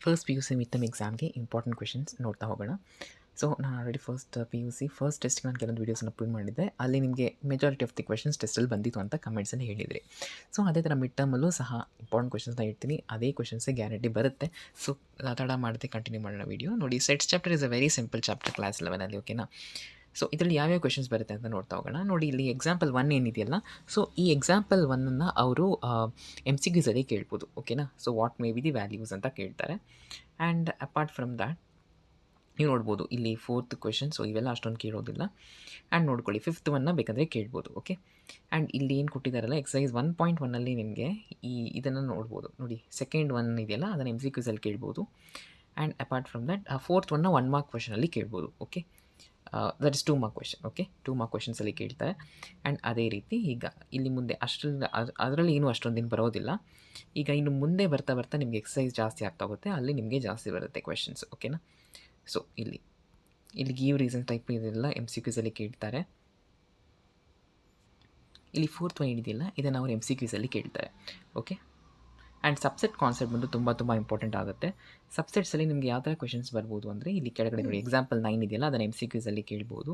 First P U C mid term ಎಕ್ಸಾಮ್ಗೆ important questions ನೋಡ್ತಾ ಹೋಗೋಣ. ಸೊ ನಾನು already first P U C first ಟೆಸ್ಟ್ಗೆ ನಾನು ಕೆಲವೊಂದು ವೀಡಿಯೋಸನ್ನು ಅಪ್ಲೋಡ್ ಮಾಡಿದ್ದೆ. ಅಲ್ಲಿ ನಿಮಗೆ ಮೆಜಾರಿಟಿ ಆಫ್ ದಿ ಕ್ವೆಶನ್ಸ್ ಟೆಸ್ಟಲ್ಲಿ ಬಂದಿತ್ತು ಅಂತ ಕಮೆಂಟ್ಸಲ್ಲಿ ಹೇಳಿದ್ರಿ. ಸೊ ಅದೇ ಥರ ಮಿಡ್ ಟರ್ಮಲ್ಲೂ ಸಹ ಇಂಪಾರ್ಟೆಂಟ್ ಕ್ವೆಶನ್ಸ್ನ ಇಡ್ತೀನಿ, ಅದೇ ಕ್ವೆಶನ್ಸೇ ಗ್ಯಾರಂಟಿ ಬರುತ್ತೆ. ಸೊ ತಡ ಮಾಡದೆ ಕಂಟಿನ್ಯೂ ಮಾಡೋಣ ವೀಡಿಯೋ. ನೋಡಿ, sets chapter is a very simple chapter class 11ಅಲ್ಲಿ, ಓಕೆನಾ. ಸೊ ಇದರಲ್ಲಿ ಯಾವ್ಯಾವ ಕ್ವೆಶನ್ಸ್ ಬರುತ್ತೆ ಅಂತ ನೋಡ್ತಾ ಹೋಗೋಣ. ನೋಡಿ, ಇಲ್ಲಿ ಎಕ್ಸಾಂಪಲ್ 1 ಏನಿದೆಯಲ್ಲ, ಸೊ ಈ ಎಕ್ಸಾಂಪಲ್ 1ಅನ್ನು ಅವರು MCQಸಲ್ಲಿ ಕೇಳ್ಬೋದು, ಓಕೆನಾ. So what may be the values ಅಂತ ಕೇಳ್ತಾರೆ. ಆ್ಯಂಡ್ ಅಪಾರ್ಟ್ ಫ್ರಮ್ ದ್ಯಾಟ್ ನೀವು ನೋಡ್ಬೋದು ಇಲ್ಲಿ 4th ಕ್ವೆಶನ್. ಸೊ ಇವೆಲ್ಲ ಅಷ್ಟೊಂದು ಕೇಳೋದಿಲ್ಲ. ಆ್ಯಂಡ್ ನೋಡ್ಕೊಳ್ಳಿ, 5th ಒನ್ನ ಬೇಕಂದರೆ ಕೇಳ್ಬೋದು, ಓಕೆ. ಆ್ಯಂಡ್ ಇಲ್ಲಿ ಏನು ಕೊಟ್ಟಿದ್ದಾರಲ್ಲ, ಎಕ್ಸಸೈಸ್ 1.1ಅಲ್ಲಿ ನಿಮಗೆ ಇದನ್ನು ನೋಡ್ಬೋದು. ನೋಡಿ, ಸೆಕೆಂಡ್ ಒನ್ ಇದೆಯಲ್ಲ, ಅದನ್ನು MCQಸಲ್ಲಿ ಕೇಳ್ಬೋದು. And apart from that 4th ಒನ್ನ 1 ಮಾರ್ಕ್ ಕ್ವೆಶನಲ್ಲಿ ಕೇಳ್ಬೋದು, okay. That is 2 mark question, okay. 2 mark ಕ್ವೆಶನ್ಸಲ್ಲಿ ಕೇಳ್ತಾರೆ. ಆ್ಯಂಡ್ ಅದೇ ರೀತಿ ಈಗ ಇಲ್ಲಿ ಮುಂದೆ ಅಷ್ಟೊಂದು ಅದರಲ್ಲಿ ಏನು ಅಷ್ಟೊಂದಿನ ಬರೋದಿಲ್ಲ. ಈಗ ಇನ್ನು ಮುಂದೆ ಬರ್ತಾ ಬರ್ತಾ ನಿಮಗೆ ಎಕ್ಸಸೈಸ್ ಜಾಸ್ತಿ ಆಗ್ತಾ ಹೋಗುತ್ತೆ, ಅಲ್ಲಿ ನಿಮಗೆ ಜಾಸ್ತಿ ಬರುತ್ತೆ ಕ್ವೆಶನ್ಸ್, ಓಕೆನಾ. ಸೊ ಇಲ್ಲಿ ಗಿವ್ ರೀಸನ್ ಟೈಪ್ ಇದೆಲ್ಲ MCQಸಲ್ಲಿ ಕೇಳ್ತಾರೆ. ಇಲ್ಲಿ 4th ಒನ್ ಏನಿದೆಯಲ್ಲ, ಇದನ್ನು ಅವರು MCQಸಲ್ಲಿ ಕೇಳ್ತಾರೆ, ಓಕೆ. ಆ್ಯಂಡ್ ಸಬ್ಸೆಟ್ ಕಾನ್ಸೆಪ್ಟ್ ಬಂದು ತುಂಬ ಇಂಪಾರ್ಟೆಂಟ್ ಆಗುತ್ತೆ. ಸಬ್ಸೆಟ್ಸಲ್ಲಿ ನಿಮಗೆ ಯಾವ ಥರ ಕ್ವೆಶನ್ಸ್ ಬರ್ಬೋದು ಅಂದರೆ, ಇಲ್ಲಿ ಕೆಳಗಡೆ ನೋಡಿ, ಎಕ್ಸಾಂಪಲ್ 9 ಇದೆಯಲ್ಲ, ಅದನ್ನು MCQಸಲ್ಲಿ ಕೇಳ್ಬೋದು.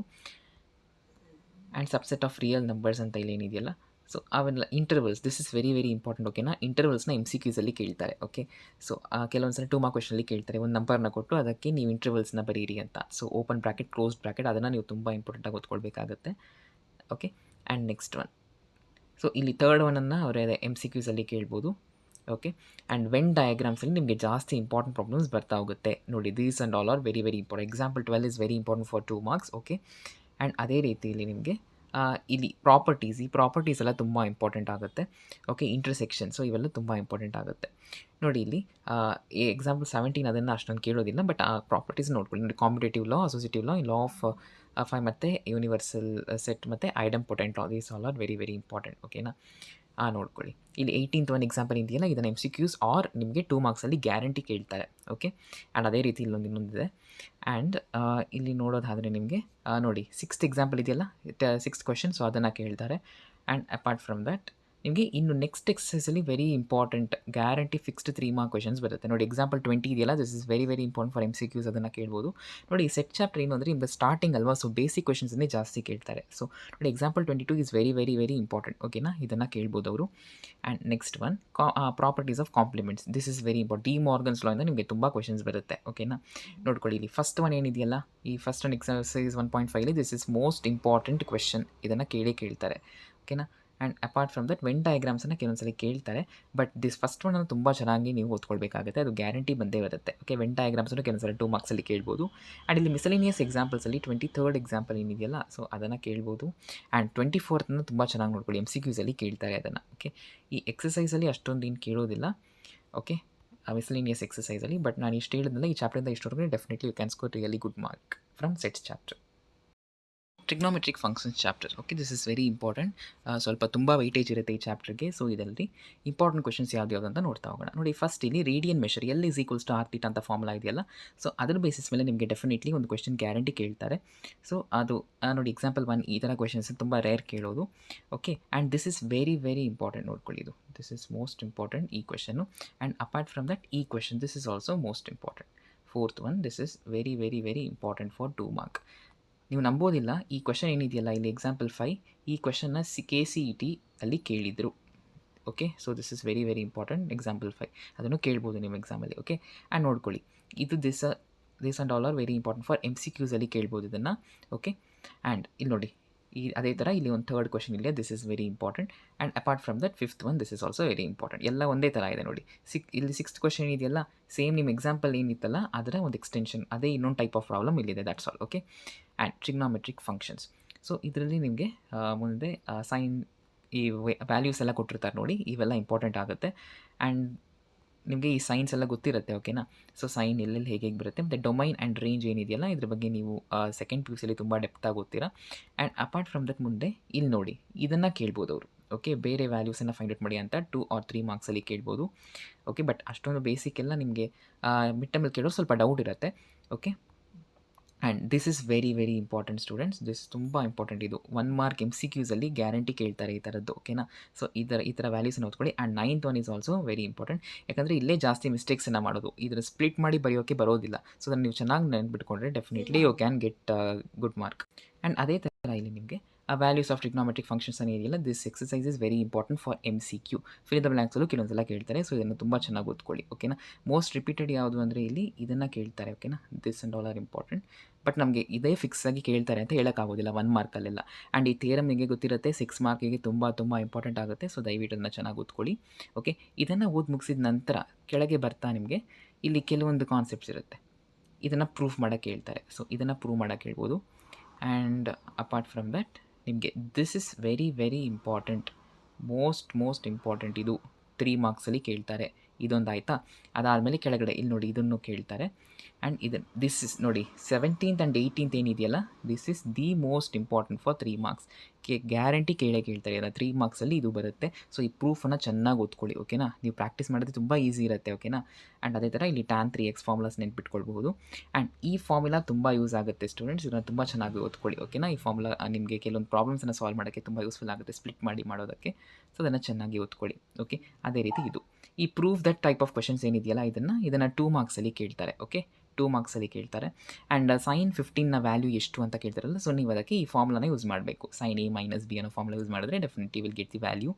And subset of real numbers ಅಂತ ಇಲ್ಲಿ ಏನಿದೆಯಲ್ಲ, ಸೊ ಅವೆಲ್ಲ intervals, this is very important, ಓಕೆನಾ. ಇಂಟರ್ವಲ್ಸ್ನ MCQಸಲ್ಲಿ ಕೇಳ್ತಾರೆ, ಓಕೆ. ಸೊ ಕೆಲವೊಂದು ಸಲ 2 ಮಾರ್ಕ್ ಕ್ವೆಶನಲ್ಲಿ ಕೇಳ್ತಾರೆ, ಒಂದು ನಂಬರ್ನ ಕೊಟ್ಟು ಅದಕ್ಕೆ ನೀವು ಇಂಟರ್ವಲ್ಸ್ನ ಬರೀರಿ ಅಂತ. So open bracket, close bracket, ಅದನ್ನು ನೀವು ತುಂಬ ಇಂಪಾರ್ಟೆಂಟಾಗಿ ಓದ್ಕೊಳ್ಬೇಕಾಗುತ್ತೆ, okay. And next one, so ಇಲ್ಲಿ ಥರ್ಡ್ ಒನ್ನನ್ನು ಅವರೇ MCQಸಲ್ಲಿ ಕೇಳ್ಬೋದು, ಓಕೆ. ಆ್ಯಂಡ್ ವೆನ್ ಡಯಾಗ್ರಾಮ್ಸಲ್ಲಿ ನಿಮಗೆ ಜಾಸ್ತಿ ಇಂಪಾರ್ಟೆಂಟ್ ಪ್ರಾಬ್ಲಮ್ಸ್ ಬರ್ತಾ ಹೋಗುತ್ತೆ. ನೋಡಿ, these and all are very important. Example 12 is very important for 2 marks, okay. And ಅದೇ ರೀತಿ ಇಲ್ಲಿ ನಿಮಗೆ ಇಲ್ಲಿ ಪ್ರಾಪರ್ಟೀಸ್, ಈ ಪ್ರಾಪರ್ಟೀಸ್ ಎಲ್ಲ ತುಂಬ ಇಂಪಾರ್ಟೆಂಟ್ ಆಗುತ್ತೆ, ಓಕೆ. ಇಂಟರ್ಸೆಕ್ಷನ್, ಸೊ ಇವೆಲ್ಲ ತುಂಬ ಇಂಪಾರ್ಟೆಂಟ್ ಆಗುತ್ತೆ. ನೋಡಿ, ಇಲ್ಲಿ ಎಕ್ಸಾಂಪಲ್ 17 ಅದನ್ನು ಅಷ್ಟೊಂದು ಕೇಳೋದಿಲ್ಲ, ಬಟ್ ಆ ಪ್ರಾಪರ್ಟೀಸ್ ನೋಡ್ಕೊಳ್ಳಿ. ನೋಡಿ, commutative law, associative law, law of 5 ಮತ್ತು ಯೂನಿವರ್ಸಲ್ ಸೆಟ್ ಮತ್ತು idempotent law, these all are very important, ಓಕೆನಾ. ನೋಡ್ಕೊಳ್ಳಿ, ಇಲ್ಲಿ 18th ಒನ್ ಎಕ್ಸಾಂಪಲ್ ಇದೆಯಲ್ಲ, ಇದನ್ನು MCQs ಆರ್ ನಿಮಗೆ 2 ಮಾರ್ಕ್ಸಲ್ಲಿ ಗ್ಯಾರಂಟಿ ಕೇಳ್ತಾರೆ, ಓಕೆ. ಆ್ಯಂಡ್ ಅದೇ ರೀತಿ ಇನ್ನೊಂದಿದೆ. ಆ್ಯಂಡ್ ಇಲ್ಲಿ ನೋಡೋದಾದರೆ ನಿಮಗೆ ನೋಡಿ, 6th ಎಕ್ಸಾಂಪಲ್ ಇದೆಯಲ್ಲ, 6th ಕ್ವೆಶನ್, ಸೊ ಅದನ್ನು ಕೇಳ್ತಾರೆ. ಆ್ಯಂಡ್ ಅಪಾರ್ಟ್ ಫ್ರಮ್ ದ್ಯಾಟ್ ನಿಮಗೆ ಇನ್ನು ನೆಕ್ಸ್ಟ್ ಎಕ್ಸಸೈಸಲ್ಲಿ very important guarantee fixed 3 mark questions ಬರುತ್ತೆ. ನೋಡಿ, ಎಕ್ಸಾಂಪಲ್ 20 ಇದೆಯಲ್ಲ, this is very important for MCQs, ಅದನ್ನು ಕೇಳ್ಬೋದು. ನೋಡಿ, ಸೆಟ್ ಚಾಪ್ಟರ್ ಏನು ಅಂದರೆ ನಿಮಗೆ ಸ್ಟಾರ್ಟಿಂಗ್ ಅಲ್ವಾ, ಸೊ ಬೇಸಿಕ್ ಕ್ವೆಶನ್ಸನ್ನೇ ಜಾಸ್ತಿ ಕೇಳ್ತಾರೆ. ಸೊ ನೋಡಿ, ಎಕ್ಸಾಂಪಲ್ 22 ಇಸ್ ವೆರಿ ಇಂಪಾರ್ಟೆಂಟ್, ಓಕೆನಾ. ಇದನ್ನು ಕೇಳ್ಬೋದು ಅವರು. And next one, properties of complements, this is very important. De Morgan's law ಇಂದ ನಿಮಗೆ ತುಂಬ ಕ್ವೆಶನ್ಸ್ ಬರುತ್ತೆ, ಓಕೆನಾ. ನೋಡ್ಕೊಳ್ಳಿ, ಇಲ್ಲಿ ಫಸ್ಟ್ ಒನ್ ಏನಿದೆಯಲ್ಲ, ಈ first one exercise 1.5 this is most important question, ಇದನ್ನು ಕೇಳ್ತಾರೆ, ಓಕೆನಾ. And apart from that Venn ಡಯಾಗ್ರಾಮ್ಸನ್ನು ಕೆಲವೊಂದ್ಸಲಿ ಕೇಳ್ತಾರೆ, ಬಟ್ ದಿಸ್ ಫಸ್ಟ್ ಒನ್ನನ್ನು ತುಂಬ ಚೆನ್ನಾಗಿ ನೀವು ಓದ್ಕೊಳ್ಬೇಕಾಗುತ್ತೆ, ಅದು ಗ್ಯಾರಂಟಿ ಬಂದೇ ಬರುತ್ತೆ, ಓಕೆ. ವೆನ್ ಡಯಾಗ್ರಾಮ್ಸನ್ನು ಕೆಲವೊಂದ್ಸಲ 2 ಮಾರ್ಕ್ಸಲ್ಲಿ ಕೇಳ್ಬೋದು. ಆ್ಯಂಡ್ ಇಲ್ಲಿ ಮಿಸಲೇನಿಯಸ್ ಎಕ್ಸಾಂಪಲ್ಸಲ್ಲಿ 23rd ಎಕ್ಸಾಂಪಲ್ ಏನಿದೆಯಲ್ಲ, ಸೊ ಅದನ್ನು ಕೇಳ್ಬೋದು. ಆ್ಯಂಡ್ 24th ತುಂಬ ಚೆನ್ನಾಗಿ ನೋಡ್ಕೊಳ್ಳಿ, MCQಸಲ್ಲಿ ಕೇಳ್ತಾರೆ ಅದನ್ನು, ಓಕೆ. ಈ ಎಕ್ಸಸೈಸಲ್ಲಿ ಅಷ್ಟೊಂದು ಏನು ಕೇಳೋದಿಲ್ಲ, ಓಕೆ, ಮಿಸಲೇನಿಯಸ್ ಎಕ್ಸಸೈಸಲ್ಲಿ. ಬಟ್ ನಾನು ಇಷ್ಟು ಹೇಳಿದ್ನಲ್ಲ, ಈ ಚಾಪ್ಟರಿಂದ ಇಷ್ಟವರೆಗೂ definitely you can score really good mark from sets chapter. Trigonometric functions chapter, okay, this is very important. ಸ್ವಲ್ಪ ತುಂಬ ವೈಟೇಜ್ ಇರುತ್ತೆ ಈ ಚಾಪ್ಟರ್ಗೆ. ಸೊ ಇದರಲ್ಲಿ ಇಂಪಾರ್ಟೆಂಟ್ ಕ್ವೆಶನ್ಸ್ ಯಾವ್ದು ಅಂತ ನೋಡ್ತಾ ಹೋಗೋಣ. ನೋಡಿ, ಫಸ್ಟ್ ಇಲ್ಲಿ ರೇಡಿಯನ್ ಮೆಷರ್, L = r θ ಅಂತ ಫಾರ್ಮುಲಾ ಇದೆಯಲ್ಲ, ಸೊ ಅದರ ಬೇಸಿಸ್ ಮೇಲೆ ನಿಮಗೆ ಡೆಫಿನೆಟ್ಲಿ ಒಂದು ಕ್ವೆಶನ್ ಗ್ಯಾರಂಟಿ ಕೇಳ್ತಾರೆ. ಸೊ ಅದು ನೋಡಿ, ಎಕ್ಸಾಂಪಲ್ 1 ಈ ಥರ ಕ್ವೆಶನ್ಸ್ ತುಂಬ ರೇರ್ ಕೇಳೋದು, okay. And this is very important, ನೋಡ್ಕೊಳ್ಳಿ, ಇದು ದಿಸ್ ಇಸ್ ಮೋಸ್ಟ್ ಇಂಪಾರ್ಟೆಂಟ್ ಈ question. And apart from that ಈ question, this is also most important. 4th one, this is very important for 2 mark. ನೀವು ನಂಬೋದಿಲ್ಲ, ಈ question ಏನಿದೆಯಲ್ಲ, ಇಲ್ಲಿ ಎಕ್ಸಾಂಪಲ್ 5, ಈ ಕ್ವೆಶನ್ನ KCET ಅಲ್ಲಿ ಕೇಳಿದರು, okay. So this is very important, example 5 ಅದನ್ನು ಕೇಳ್ಬೋದು ನಿಮ್ಮ ಎಕ್ಸಾಮಲ್ಲಿ, ಓಕೆ. ಆ್ಯಂಡ್ ನೋಡ್ಕೊಳ್ಳಿ, ಇದು this and all are very important for MCQಸಲ್ಲಿ ಕೇಳ್ಬೋದು ಇದನ್ನು, ಓಕೆ. ಆ್ಯಂಡ್ ಇಲ್ಲಿ ನೋಡಿ, ಅದೇ ಥರ ಇಲ್ಲಿ ಒಂದು ಥರ್ಡ್ ಕ್ವೆಶನ್ ಇದೆ, this is very important. And apart from that 5th one, this is also very important. ಎಲ್ಲ ಒಂದೇ ಥರ ಇದೆ ನೋಡಿ. ಇಲ್ಲಿ 6th ಕ್ವೆಶನ್ ಇದೆಯಲ್ಲ, ಸೇಮ್ ನಿಮ್ಮ ಎಕ್ಸಾಂಪಲ್ ಏನಿತ್ತಲ್ಲ ಅದರ ಒಂದು ಎಕ್ಸ್ಟೆನ್ಷನ್, ಅದೇ ಇನ್ನೊಂದು ಟೈಪ್ ಆಫ್ ಪ್ರಾಬ್ಲಮ್ ಇಲ್ಲಿದೆ, that's all, okay. And trigonometric functions, so ಇದರಲ್ಲಿ ನಿಮಗೆ ಮುಂದೆ ಸೈನ್, ಈ ವ್ಯಾಲ್ಯೂಸ್ ಎಲ್ಲ ಕೊಟ್ಟಿರ್ತಾರೆ ನೋಡಿ, ಇವೆಲ್ಲ ಇಂಪಾರ್ಟೆಂಟ್ ಆಗುತ್ತೆ. ಆ್ಯಂಡ್ ನಿಮಗೆ ಈ ಸೈನ್ಸ್ ಎಲ್ಲ ಗೊತ್ತಿರುತ್ತೆ, ಓಕೆನಾ. ಸೊ ಸೈನ್ ಎಲ್ಲೆಲ್ಲಿ ಹೇಗೆ ಬರುತ್ತೆ, ಮತ್ತು ಡೊಮೈನ್ ಆ್ಯಂಡ್ ರೇಂಜ್ ಏನಿದೆಯಲ್ಲ, ಇದ್ರ ಬಗ್ಗೆ ನೀವು ಸೆಕೆಂಡ್ PUCಯಲ್ಲಿ ತುಂಬ ಡೆಪ್ತಾಗಿ ಓದ್ತೀರಾ. ಆ್ಯಂಡ್ ಅಪಾರ್ಟ್ ಫ್ರಮ್ ದಟ್ ಮುಂದೆ ಇಲ್ಲಿ ನೋಡಿ, ಇದನ್ನು ಕೇಳ್ಬೋದು ಅವರು, ಓಕೆ. ಬೇರೆ ವ್ಯಾಲ್ಯೂಸನ್ನು ಫೈಂಡ್ ಔಟ್ ಮಾಡಿ ಅಂತ 2 or 3 ಮಾರ್ಕ್ಸಲ್ಲಿ ಕೇಳ್ಬೋದು, ಓಕೆ. ಬಟ್ ಅಷ್ಟೊಂದು ಬೇಸಿಕ್ ಎಲ್ಲ ನಿಮಗೆ ಮಿಡ್ ಟರ್ಮಲ್ಲಿ ಕೇಳೋದು ಸ್ವಲ್ಪ ಡೌಟ್ ಇರುತ್ತೆ, okay. And this is very very important students. This ತುಂಬ ಇಂಪಾರ್ಟೆಂಟ್ ಇದು. 1 ಮಾರ್ಕ್ MCQಸಲ್ಲಿ ಗ್ಯಾರಂಟಿ ಕೇಳ್ತಾರೆ ಈ ಥರದ್ದು. ಓಕೆನಾ. ಸೊ ಈ ಥರ ವ್ಯಾಲ್ಯೂಸನ್ನು ಓದ್ಕೊಳ್ಳಿ. And 9th one is also very important. ಯಾಕಂದರೆ ಇಲ್ಲೇ ಜಾಸ್ತಿ ಮಿಸ್ಟೇಕ್ಸನ್ನು ಮಾಡೋದು. ಇದರ ಸ್ಪ್ಲಿಟ್ ಮಾಡಿ ಬರೆಯೋಕ್ಕೆ ಬರೋದಿಲ್ಲ. ಸೊ ಅದನ್ನು ನೀವು ಚೆನ್ನಾಗಿ ನೆನ್ಪಿಟ್ಕೊಂಡ್ರೆ definitely you can get good mark. And ಅದೇ ಥರ ಇಲ್ಲಿ ನಿಮಗೆ ವ್ಯಾಲ್ಯೂಸ್ ಆಫ್ ಟ್ರಿಗ್ನೋಮೆಟ್ರಿಕ್ ಫಂಕ್ಷನ್ಸ್ ಅನ್ನೋ ಇದೆಯಲ್ಲ, this exercise is very important for MCQ. Fill the ಬ್ಲ್ಯಾಂಕ್ಸಲ್ಲೂ ಕೆಲವೊಂದ್ಸಲ ಕೇಳ್ತಾರೆ. ಸೊ ಇದನ್ನು ತುಂಬ ಚೆನ್ನಾಗಿ ಓದ್ಕೊಳ್ಳಿ. ಓಕೆನಾ. ಮೋಸ್ಟ್ ರಿಪೀಟೆಡ್ ಯಾವುದು ಅಂದರೆ ಇಲ್ಲಿ ಇದನ್ನು ಕೇಳ್ತಾರೆ. ಓಕೆನಾ. This and all are important. But ನಮಗೆ ಇದೇ ಫಿಕ್ಸ್ ಆಗಿ ಕೇಳ್ತಾರೆ ಅಂತ ಹೇಳೋಕ್ಕಾಗೋದಿಲ್ಲ 1 ಮಾರ್ಕಲ್ಲೆಲ್ಲ. ಆ್ಯಂಡ್ ಈ ಥಿಯರಮ್ ನಿಮಗೆ ಗೊತ್ತಿರುತ್ತೆ 6 ಮಾರ್ಕಿಗೆ ತುಂಬ ಇಂಪಾರ್ಟೆಂಟ್ ಆಗುತ್ತೆ. ಸೊ ದಯವಿಟ್ಟು ಅದನ್ನು ಚೆನ್ನಾಗಿ ಓದ್ಕೊಳ್ಳಿ. ಓಕೆ. ಇದನ್ನು ಓದಿ ಮುಗಿಸಿದ ನಂತರ ಕೆಳಗೆ ಬರ್ತಾ ನಿಮಗೆ ಇಲ್ಲಿ ಕೆಲವೊಂದು ಕಾನ್ಸೆಪ್ಟ್ಸ್ ಇರುತ್ತೆ. ಇದನ್ನು ಪ್ರೂಫ್ ಮಾಡೋಕ್ಕೆ ಹೇಳ್ತಾರೆ. ಸೊ ಇದನ್ನು ಪ್ರೂವ್ ಮಾಡೋಕ್ಕೆ ಹೇಳ್ಬೋದು. ಆ್ಯಂಡ್ ಅಪಾರ್ಟ್ ಫ್ರಮ್ ದಟ್ ನಿಮಗೆ this is very very important. Most important. ಇದು 3 ಮಾರ್ಕ್ಸಲ್ಲಿ ಕೇಳ್ತಾರೆ. ಇದೊಂದು ಆಯಿತಾ. ಅದಾದಮೇಲೆ ಕೆಳಗಡೆ ಇಲ್ಲಿ ನೋಡಿ ಇದನ್ನು ಕೇಳ್ತಾರೆ. ಆ್ಯಂಡ್ ದಿಸ್ ಇಸ್ ನೋಡಿ 17th ಆ್ಯಂಡ್ 18th ಏನಿದೆಯಲ್ಲ, this is the most important for 3 marks. Guarantee ಕೇಳ್ತಾರೆ. ಇಲ್ಲ 3 ಮಾರ್ಕ್ಸಲ್ಲಿ ಇದು ಬರುತ್ತೆ. ಸೊ ಈ ಪ್ರೂಫನ್ನು ಚೆನ್ನಾಗಿ ಓದ್ಕೊಳ್ಳಿ. ಓಕೆನಾ. ನೀವು ಪ್ರಾಕ್ಟೀಸ್ ಮಾಡಿದ್ರೆ ತುಂಬ ಈಸಿ ಇರುತ್ತೆ. ಓಕೆನಾ. ಆ್ಯಂಡ್ ಅದೇ ಥರ ಇಲ್ಲಿ tan 3x ಫಾರ್ಮುಲಾಸ್ ನೆನ್ಪಿಟ್ಕೊಳ್ಬಹುದು. ಆ್ಯಂಡ್ ಈ ಫಾರ್ಮುಲಾ ತುಂಬ ಯೂಸ್ ಆಗುತ್ತೆ ಸ್ಟೂಡೆಂಟ್ಸ್. ಇದನ್ನು ತುಂಬ ಚೆನ್ನಾಗಿ ಓದ್ಕೊಳ್ಳಿ. ಓಕೆನಾ. ಈ ಫಾರ್ಮುಲಾ ನಿಮಗೆ ಕೆಲವೊಂದು ಪ್ರಾಬ್ಲಮ್ಸನ್ನು ಸಾಲ್ವ್ ಮಾಡೋಕ್ಕೆ ತುಂಬ ಯೂಸ್ಫುಲ್ ಆಗುತ್ತೆ, ಸ್ಪ್ಲಿಟ್ ಮಾಡಿ ಮಾಡೋದಕ್ಕೆ. ಸೊ ಅದನ್ನು ಚೆನ್ನಾಗಿ ಓದ್ಕೊಳ್ಳಿ. ಓಕೆ. ಅದೇ ರೀತಿ ಇದು ಈ proof that type of questions ಏನಿದೆಯಲ್ಲ, ಇದನ್ನು 2 ಮಾರ್ಕ್ಸಲ್ಲಿ ಕೇಳ್ತಾರೆ. ಓಕೆ. 2 ಮಾರ್ಕ್ಸಲ್ಲಿ ಕೇಳ್ತಾರೆ. ಆ್ಯಂಡ್ sin 15ನ ವ್ಯಾಲ್ಯೂ ಎಷ್ಟು ಅಂತ ಕೇಳ್ತಾರಲ್ಲ, ಸೊ ನೀವು ಅದಕ್ಕೆ ಈ ಫಾರ್ಮುಲಾನ ಯೂಸ್ ಮಾಡಬೇಕು. sin A - B ಅನ್ನೋ ಫಾರ್ಮುಲಾ ಯೂಸ್ ಮಾಡಿದ್ರೆ definitely will get the value.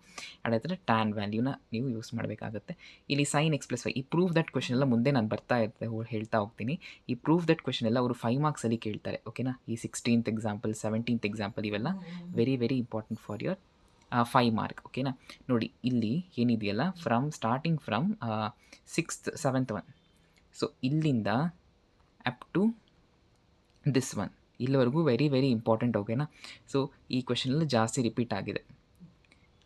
ಅದೇ ಥರ ಟ್ಯಾನ್ ವ್ಯಾಲ್ಯೂನ ನೀವು ಯೂಸ್ ಮಾಡಬೇಕಾಗುತ್ತೆ. ಇಲ್ಲಿ sin x + y ಈ ಪ್ರೂಫ್ ದಟ್ ಕ್ವಶನ್ ಎಲ್ಲ ಮುಂದೆ ನಾನು ಹೇಳ್ತಾ ಹೋಗ್ತೀನಿ. ಈ ಪ್ರೂಫ್ ದಟ್ ಕ್ವಶನ್ ಎಲ್ಲ ಅವರು 5 ಮಾರ್ಕ್ಸಲ್ಲಿ ಕೇಳ್ತಾರೆ. ಓಕೆನಾ. ಈ 16th ಎಕ್ಸಾಂಪಲ್, 17th ಎಕ್ಸಾಂಪಲ್ ಇವೆಲ್ಲ very very important for your 5 mark. ಓಕೆನಾ. ನೋಡಿ ಇಲ್ಲಿ ಏನಿದೆಯಲ್ಲ, starting from 6th 7th one, so ಇಲ್ಲಿಂದ ಅಪ್ ಟು ದಿಸ್ ಒನ್ ಇಲ್ಲಿವರೆಗೂ ವೆರಿ ವೆರಿ ಇಂಪಾರ್ಟೆಂಟ್. ಓಕೆನಾ. ಸೊ ಈ ಕ್ವಶನಲ್ಲಿ ಜಾಸ್ತಿ ರಿಪೀಟ್ ಆಗಿದೆ.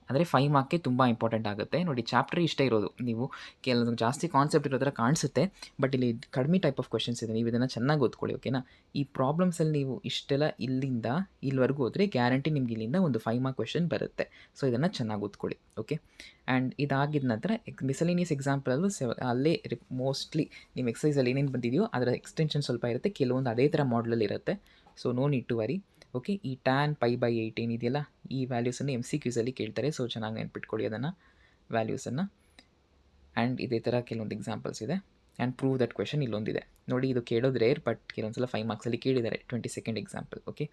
ಅಂದರೆ 5 ಮಾರ್ಕ್ಗೆ ತುಂಬ ಇಂಪಾರ್ಟೆಂಟ್ ಆಗುತ್ತೆ. ನೋಡಿ ಚಾಪ್ಟರ್ ಇಷ್ಟೇ ಇರೋದು. ನೀವು ಕೆಲವೊಂದು ಜಾಸ್ತಿ ಕಾನ್ಸೆಪ್ಟ್ ಇರೋ ಥರ ಕಾಣಿಸುತ್ತೆ, ಬಟ್ ಇಲ್ಲಿ ಕಡಿಮೆ ಟೈಪ್ ಆಫ್ ಕ್ವಶನ್ಸ್ ಇದೆ. ನೀವು ಇದನ್ನು ಚೆನ್ನಾಗಿ ಓದ್ಕೊಳ್ಳಿ. ಓಕೆನಾ. ಈ ಪ್ರಾಬ್ಲಮ್ಸಲ್ಲಿ ನೀವು ಇಷ್ಟೆಲ್ಲ ಇಲ್ಲಿಂದ ಇಲ್ಲಿವರೆಗೂ ಹೋದರೆ ಗ್ಯಾರಂಟಿ ನಿಮ್ಗೆ ಇಲ್ಲಿಂದ ಒಂದು 5 ಮಾರ್ಕ್ ಕ್ವಶನ್ ಬರುತ್ತೆ. ಸೊ ಇದನ್ನು ಚೆನ್ನಾಗಿ ಓದ್ಕೊಳ್ಳಿ. ಓಕೆ. ಆ್ಯಂಡ್ ಇದಾಗಿದ ನಂತರ ಮಿಸಲೇನಿಯಸ್ ಎಕ್ಸಾಂಪಲಲ್ಲೂ ಅಲ್ಲೇ ಮೋಸ್ಟ್ಲಿ ನಿಮ್ಮ ಎಕ್ಸಸೈಸಲ್ಲಿ ಏನೇನು ಬಂದಿದೆಯೋ ಅದರ ಎಕ್ಸ್ಟೆನ್ಷನ್ ಸ್ವಲ್ಪ ಇರುತ್ತೆ. ಕೆಲವೊಂದು ಅದೇ ಥರ ಮಾಡಲಲ್ಲಿ ಇರುತ್ತೆ. So no need to worry. Okay. ಈ tan π/8 ಏನಿದೆಯಲ್ಲ, ಈ ವ್ಯಾಲ್ಯೂಸನ್ನು MCQಸಲ್ಲಿ ಕೇಳ್ತಾರೆ. ಸೊ ಚೆನ್ನಾಗಿ ನೆನ್ಪಿಟ್ಕೊಳ್ಳಿ ಅದನ್ನು ವ್ಯಾಲ್ಯೂಸನ್ನು. ಆ್ಯಂಡ್ ಇದೇ ಥರ ಕೆಲವೊಂದು ಎಕ್ಸಾಂಪಲ್ಸ್ ಇದೆ. ಆ್ಯಂಡ್ ಪ್ರೂವ್ ದಟ್ ಕ್ವೆಶನ್ ಇಲ್ಲೊಂದಿದೆ ನೋಡಿ. ಇದು ಕೇಳೋದು ರೇರ್, ಬಟ್ ಕೆಲವೊಂದು ಸಲ 5 ಮಾರ್ಕ್ಸಲ್ಲಿ ಕೇಳಿದ್ದಾರೆ. 22nd example. ಓಕೆ.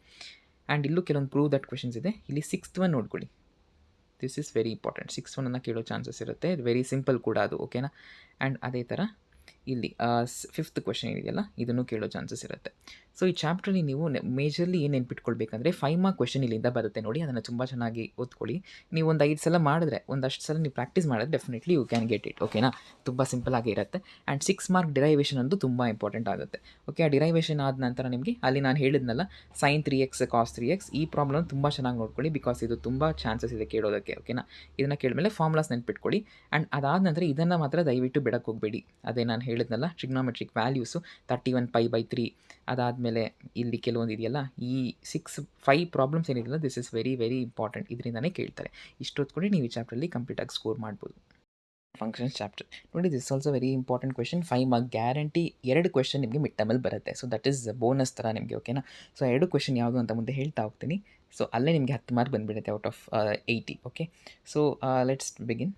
ಆ್ಯಂಡ್ ಇಲ್ಲೂ ಕೆಲವೊಂದು ಪ್ರೂವ್ ದಟ್ ಕ್ವೆಶನ್ಸ್ ಇದೆ. ಇಲ್ಲಿ 6th ಒನ್ ನೋಡ್ಕೊಳ್ಳಿ. This is very important. 6th ಒನ್ನನ್ನು ಕೇಳೋ ಚಾನ್ಸಸ್ ಇರುತ್ತೆ. ವೆರಿ ಸಿಂಪಲ್ ಕೂಡ ಅದು. ಓಕೆನಾ. ಆ್ಯಂಡ್ ಅದೇ ಥರ ಇಲ್ಲಿ 5th ಕ್ವಶನ್ ಏನಿದೆಯಲ್ಲ, ಇದನ್ನು ಕೇಳೋ ಚಾನ್ಸಸ್ ಇರುತ್ತೆ. ಸೊ ಈ ಚಾಪ್ಟ್ರಲ್ಲಿ ನೀವು ಮೇಜರ್ಲಿ ಏನು ನೆನ್ಪಿಟ್ಕೊಳ್ಬೇಕಂದ್ರೆ 5 ಮಾರ್ಕ್ ಕ್ವಶನ್ ಇಲ್ಲಿಂದ ಬರುತ್ತೆ ನೋಡಿ. ಅದನ್ನು ತುಂಬ ಚೆನ್ನಾಗಿ ಓದ್ಕೊಳ್ಳಿ. ನೀವು ಒಂದು 5 ಸಲ ಮಾಡಿದ್ರೆ, ಒಂದಷ್ಟು ಸಲ ನೀವು ಪ್ರಾಕ್ಟೀಸ್ ಮಾಡಿದ್ರೆ definitely you can get it. ಓಕೆನಾ. ತುಂಬ ಸಿಂಪಲ್ ಆಗಿ ಇರುತ್ತೆ. ಆ್ಯಂಡ್ 6 ಮಾರ್ಕ್ ಡಿರೈವೇಷನ್ ಅಂತೂ ತುಂಬ ಇಂಪಾರ್ಟೆಂಟ್ ಆಗುತ್ತೆ. ಓಕೆ. ಆ ಡಿರೈವೇಷನ್ ಆದ ನಂತರ ನಿಮಗೆ ಅಲ್ಲಿ ನಾನು ಹೇಳಿದ್ನಲ್ಲ sin 3x cos 3x, ಈ ಪ್ರಾಬ್ಲಮ್ ತುಂಬ ಚೆನ್ನಾಗಿ ನೋಡ್ಕೊಳ್ಳಿ. ಬಿಕಾಸ್ ಇದು ತುಂಬ ಚಾನ್ಸಸ್ ಇದೆ ಕೇಳೋದಕ್ಕೆ. ಓಕೆನಾ. ಇದನ್ನು ಕೇಳಿದ್ಮೇಲೆ ಫಾರ್ಮುಲಾಸ್ ನೆನ್ಪಿಟ್ಕೊಳ್ಳಿ. ಆ್ಯಂಡ್ ಅದಾದ ನಂತರ ಇದನ್ನು ಮಾತ್ರ ದಯವಿಟ್ಟು ಬಿಡಕ್ಕೆ ಹೋಗಬೇಡಿ. ಅದೇ ನಾನು ಹೇಳಿದ್ನಲ್ಲ ಟ್ರಿಗ್ನೋಮೆಟ್ರಿಕ್ ವ್ಯಾಲ್ಯೂಸು 31 π/3. ಅದಾದಮೇಲೆ ಇಲ್ಲಿ ಕೆಲವೊಂದು ಇದೆಯಲ್ಲ, ಈ 5 ಪ್ರಾಬ್ಲಮ್ಸ್ ಏನಿದೆಯಲ್ಲ, this is very very important. ಇದರಿಂದನೇ ಕೇಳ್ತಾರೆ. ಇಷ್ಟು ಹೊತ್ಕೊಂಡು ನೀವು ಈ ಚಾಪ್ಟ್ರಲ್ಲಿ ಕಂಪ್ಲೀಟಾಗಿ ಸ್ಕೋರ್ ಮಾಡ್ಬೋದು. ಫಂಕ್ಷನ್ಸ್ ಚಾಪ್ಟರ್ ನೋಡಿ. This also very important question. 5 mark guarantee. 2 question ನಿಮಗೆ ಮಿಡ್ ಟರ್ಮಲ್ಲಿ ಬರುತ್ತೆ. ಸೊ ದಟ್ ಈಸ್ ಬೋನಸ್ ಥರ ನಿಮಗೆ. ಓಕೆನಾ. ಸೊ 2 ಕ್ವೆಶನ್ ಯಾವುದು ಅಂತ ಮುಂದೆ ಹೇಳ್ತಾ ಹೋಗ್ತೀನಿ. ಸೊ ಅಲ್ಲೇ ನಿಮಗೆ 10 ಮಾರ್ಕ್ ಬಂದುಬಿಡುತ್ತೆ out of 80. Okay. So let's begin.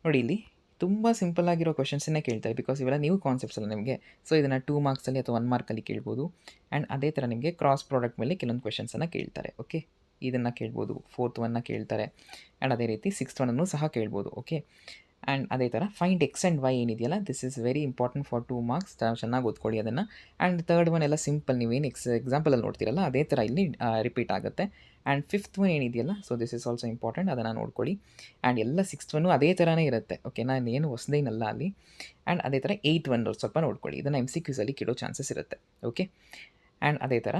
ನೋಡಿ ಇಲ್ಲಿ ತುಂಬ ಸಿಂಪಲ್ ಆಗಿರೋ ಕ್ವಶನ್ಸನ್ನೇ ಕೇಳ್ತಾರೆ. ಬಿಕಾಸ್ ಇವೆಲ್ಲ ನ್ಯೂ ಕಾನ್ಸೆಪ್ಟ್ಸ್ ಅಲ್ಲ ನಿಮಗೆ. ಸೊ ಇದನ್ನು 2 ಮಾರ್ಕ್ಸಲ್ಲಿ ಅಥವಾ 1 ಮಾರ್ಕಲ್ಲಿ ಕೇಳ್ಬೋದು. ಆ್ಯಂಡ್ ಅದೇ ಥರ ನಿಮಗೆ ಕ್ರಾಸ್ ಪ್ರಾಡಕ್ಟ್ ಮೇಲೆ ಕೆಲವೊಂದು ಕ್ವೆಶನ್ಸನ್ನು ಕೇಳ್ತಾರೆ. ಓಕೆ. ಇದನ್ನು ಕೇಳ್ಬೋದು. 4th ಒನ್ನ ಕೇಳ್ತಾರೆ. ಆ್ಯಂಡ್ ಅದೇ ರೀತಿ 6th ಒನ್ನನ್ನು ಸಹ ಕೇಳ್ಬೋದು. ಓಕೆ. ಆ್ಯಂಡ್ ಅದೇ ಥರ ಫೈಂಡ್ x ಆ್ಯಂಡ್ y ಏನಿದೆಯಲ್ಲ, this is very important for 2 marks. ಚೆನ್ನಾಗಿ ಓದ್ಕೊಳ್ಳಿ ಅದನ್ನು. ಆ್ಯಂಡ್ 3rd ಒನ್ ಎಲ್ಲ ಸಿಂಪಲ್, ನೀವೇನು ಎಕ್ಸಾಂಪಲಲ್ಲಿ ನೋಡ್ತೀರಲ್ಲ ಅದೇ ಥರ ಇಲ್ಲಿ ರಿಪೀಟ್ ಆಗುತ್ತೆ. ಆ್ಯಂಡ್ 5th ಒನ್ ಏನಿದೆಯಲ್ಲ, so this is also important. ಅದನ್ನು ನೋಡ್ಕೊಳ್ಳಿ. ಆ್ಯಂಡ್ ಎಲ್ಲ 6th ಒನ್ನು ಅದೇ ಥರನೇ ಇರುತ್ತೆ. ಓಕೆ. ನಾನು ಏನು ಹೊಸದೇನಲ್ಲ ಅಲ್ಲಿ. ಆ್ಯಂಡ್ ಅದೇ ಥರ 8th ಒನ್ ಸ್ವಲ್ಪ ನೋಡ್ಕೊಳ್ಳಿ. ಇದನ್ನು MCQಸಲ್ಲಿ ಕೇಳೋ ಚಾನ್ಸಸ್ ಇರುತ್ತೆ. ಓಕೆ. ಆ್ಯಂಡ್ ಅದೇ ಥರ